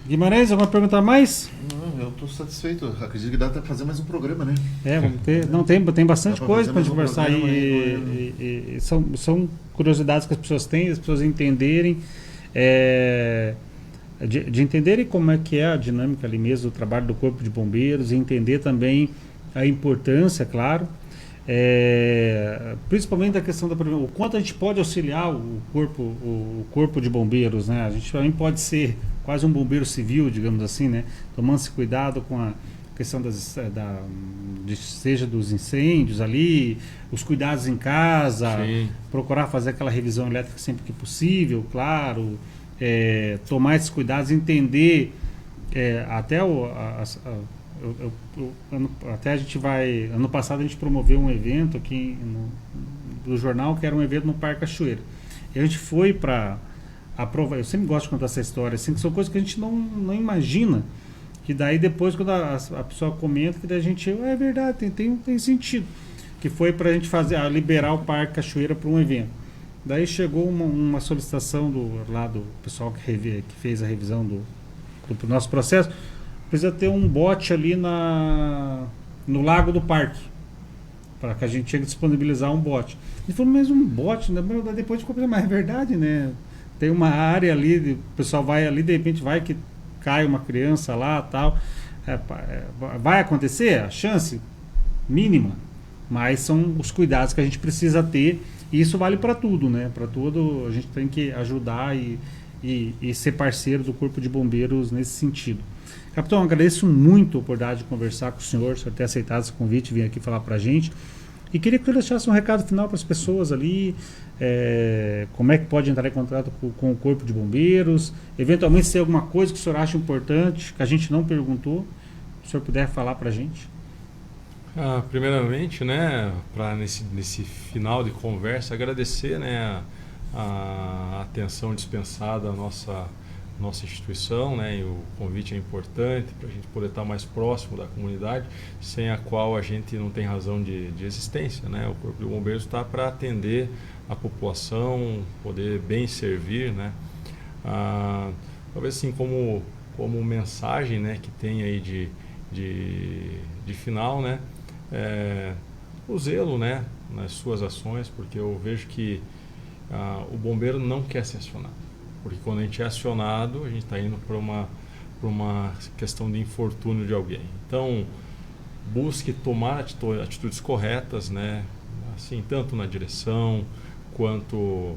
Guimarães, alguma pergunta a mais?
Não, eu estou satisfeito. Acredito que dá para fazer mais um programa, né?
Vamos ter. Não, tem bastante coisa para a gente conversar aí. São curiosidades que as pessoas têm, as pessoas entenderem, de entenderem como é que é a dinâmica ali mesmo do trabalho do Corpo de Bombeiros e entender também a importância, claro, principalmente da questão da prevenção, o quanto a gente pode auxiliar o corpo de bombeiros, né? A gente também pode ser quase um bombeiro civil, digamos assim, né? Tomando-se cuidado com a questão seja dos incêndios ali, os cuidados em casa, sim, procurar fazer aquela revisão elétrica sempre que possível, claro, tomar esses cuidados, entender até a gente vai. Ano passado a gente promoveu um evento aqui do jornal, que era um evento no Parque Cachoeira. E a gente foi para aprovar. Eu sempre gosto de contar essa história, assim, que são coisas que a gente não imagina. Que daí depois, quando a pessoa comenta, que daí a gente. É verdade, tem sentido. Que foi para a gente liberar o Parque Cachoeira para um evento. Daí chegou uma solicitação do pessoal que fez a revisão do nosso processo. Precisa ter um bote ali no lago do parque, para que a gente chegue a disponibilizar um bote. Ele falou, mas um bote, né? Depois ficou pensando, mas é verdade, né? Tem uma área ali, o pessoal vai ali, de repente vai que cai uma criança lá, tal. Vai acontecer? A chance mínima, mas são os cuidados que a gente precisa ter, e isso vale para tudo, né? Para tudo a gente tem que ajudar e ser parceiro do Corpo de Bombeiros nesse sentido. Capitão, agradeço muito a oportunidade de conversar com o senhor ter aceitado esse convite, vir aqui falar para a gente. E queria que tu deixasse um recado final para as pessoas ali, como é que pode entrar em contato com o Corpo de Bombeiros, eventualmente se tem alguma coisa que o senhor acha importante, que a gente não perguntou, se o senhor puder falar para a gente.
Primeiramente, né, para nesse final de conversa, agradecer, né, a atenção dispensada à nossa instituição, né, e o convite é importante para a gente poder estar mais próximo da comunidade, sem a qual a gente não tem razão de existência, né? O Corpo de Bombeiros está para atender a população, poder bem servir, né? Talvez assim como mensagem, né, que tem aí de final, né, o zelo, né, nas suas ações, porque eu vejo que o bombeiro não quer ser acionado. Porque quando a gente é acionado, a gente está indo para uma questão de infortúnio de alguém. Então, busque tomar atitudes corretas, né? Assim, tanto na direção, quanto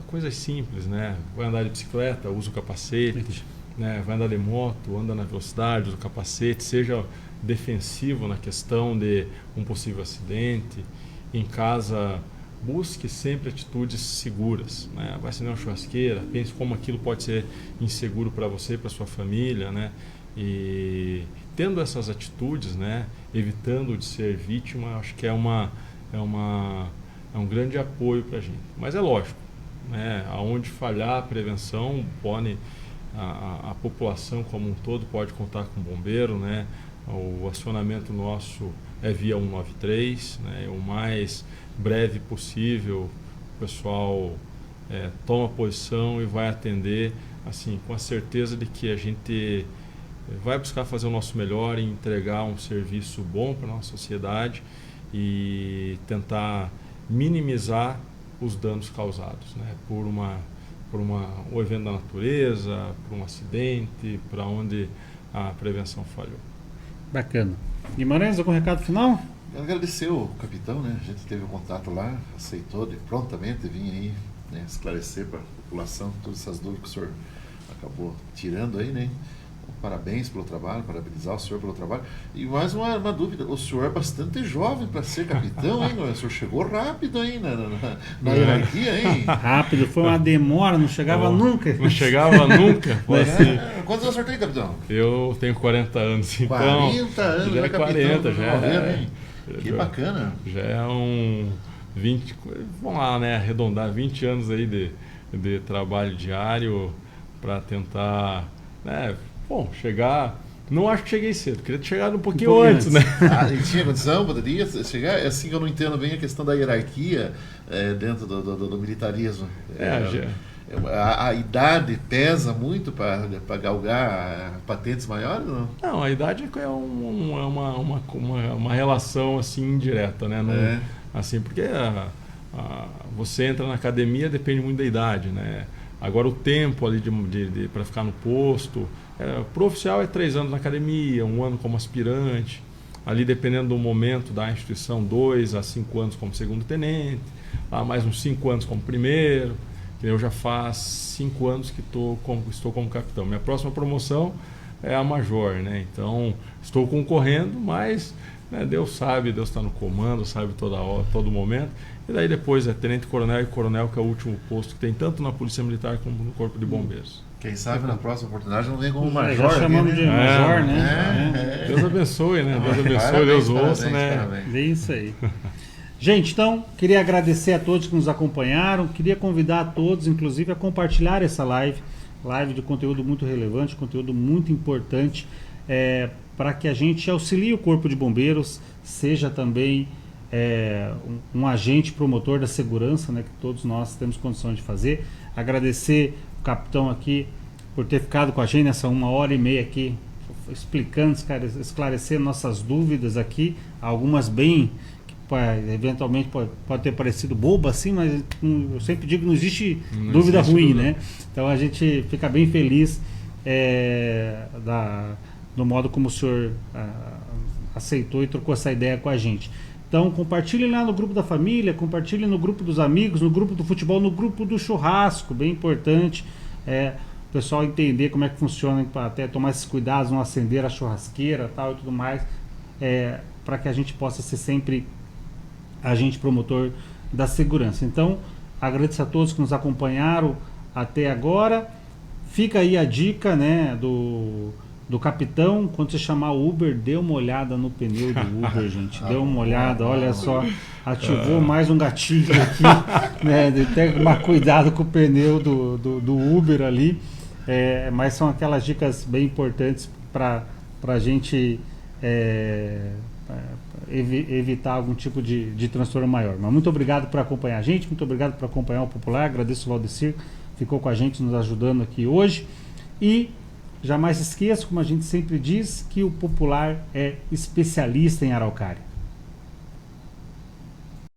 coisas simples, né? Vai andar de bicicleta, usa o capacete, né? Vai andar de moto, anda na velocidade, usa o capacete, seja defensivo na questão de um possível acidente. Em casa, busque sempre atitudes seguras, né? Vai acender uma churrasqueira, pense como aquilo pode ser inseguro para você, para sua família, né? E tendo essas atitudes, né, evitando de ser vítima, acho que é um grande apoio para a gente. Mas é lógico, né? Aonde falhar a prevenção, a população como um todo pode contar com o bombeiro, né? O acionamento nosso é via 193, né? O mais breve possível, o pessoal toma posição e vai atender, assim, com a certeza de que a gente vai buscar fazer o nosso melhor e entregar um serviço bom para a nossa sociedade e tentar minimizar os danos causados, né, por um evento da natureza, por um acidente, para onde a prevenção falhou.
Bacana. Guimarães, algum recado final?
Agradecer o capitão, né? A gente teve um contato lá, aceitou prontamente vir aí, né, esclarecer para a população todas essas dúvidas que o senhor acabou tirando aí, né? Então, parabéns pelo trabalho, parabenizar o senhor pelo trabalho. E mais uma dúvida, o senhor é bastante jovem para ser capitão, hein? O senhor chegou rápido aí na hierarquia, hein?
Rápido, foi uma demora, não chegava nunca.
Não chegava nunca.
Quantos anos o senhor tem, capitão?
Eu tenho 40 anos, então...
40 anos,
já é 40, já
Que bacana.
Já é 20, vamos lá, né, arredondar 20 anos aí de trabalho diário para tentar, né, chegar. Não acho que cheguei cedo, queria ter chegado um pouquinho antes, né?
E tinha condição, poderia chegar? É assim que eu não entendo bem a questão da hierarquia dentro do militarismo. A idade pesa muito para galgar patentes maiores, não?
Não, a idade é uma relação assim indireta, né? Não, assim, porque você entra na academia, depende muito da idade, né? Agora o tempo ali para ficar no posto, pro oficial é 3 anos na academia, 1 ano como aspirante, ali dependendo do momento da instituição, 2 a 5 anos como segundo tenente, mais uns 5 anos como primeiro. Eu já faz 5 anos que estou como capitão. Minha próxima promoção é a major, né? Então, estou concorrendo, mas, né, Deus sabe, Deus está no comando, sabe toda hora, todo momento. E daí depois é tenente-coronel e coronel, que é o último posto que tem tanto na Polícia Militar como no Corpo de Bombeiros.
Quem sabe na próxima oportunidade não vem como major.
Já chamamos de major, né?
Deus abençoe, né? Deus abençoe, Deus ouça, né?
É isso aí. Gente, então, queria agradecer a todos que nos acompanharam, queria convidar a todos, inclusive, a compartilhar essa live de conteúdo muito relevante, conteúdo muito importante, para que a gente auxilie o Corpo de Bombeiros, seja também um agente promotor da segurança, né, que todos nós temos condições de fazer. Agradecer o capitão aqui por ter ficado com a gente nessa 1h30 aqui, explicando, esclarecendo nossas dúvidas aqui, algumas bem... eventualmente pode ter parecido boba assim, mas eu sempre digo que não existe dúvida ruim, né? Então a gente fica bem feliz do modo como o senhor aceitou e trocou essa ideia com a gente. Então compartilhe lá no grupo da família, compartilhe no grupo dos amigos, no grupo do futebol, no grupo do churrasco, bem importante, o pessoal entender como é que funciona, para até tomar esses cuidados, não acender a churrasqueira, tal e tudo mais. para que a gente possa ser sempre agente promotor da segurança. Então, agradeço a todos que nos acompanharam até agora. Fica aí a dica, né, do capitão, quando você chamar o Uber, dê uma olhada no pneu do Uber, gente. Dê uma olhada, olha só, ativou mais um gatilho aqui, né? Tem que tomar cuidado com o pneu do Uber ali. Mas são aquelas dicas bem importantes para a gente evitar algum tipo de transtorno maior. Mas muito obrigado por acompanhar a gente, muito obrigado por acompanhar o Popular. Agradeço o Valdecir, ficou com a gente, nos ajudando aqui hoje. E jamais esqueça, como a gente sempre diz, que o Popular é especialista em araucária.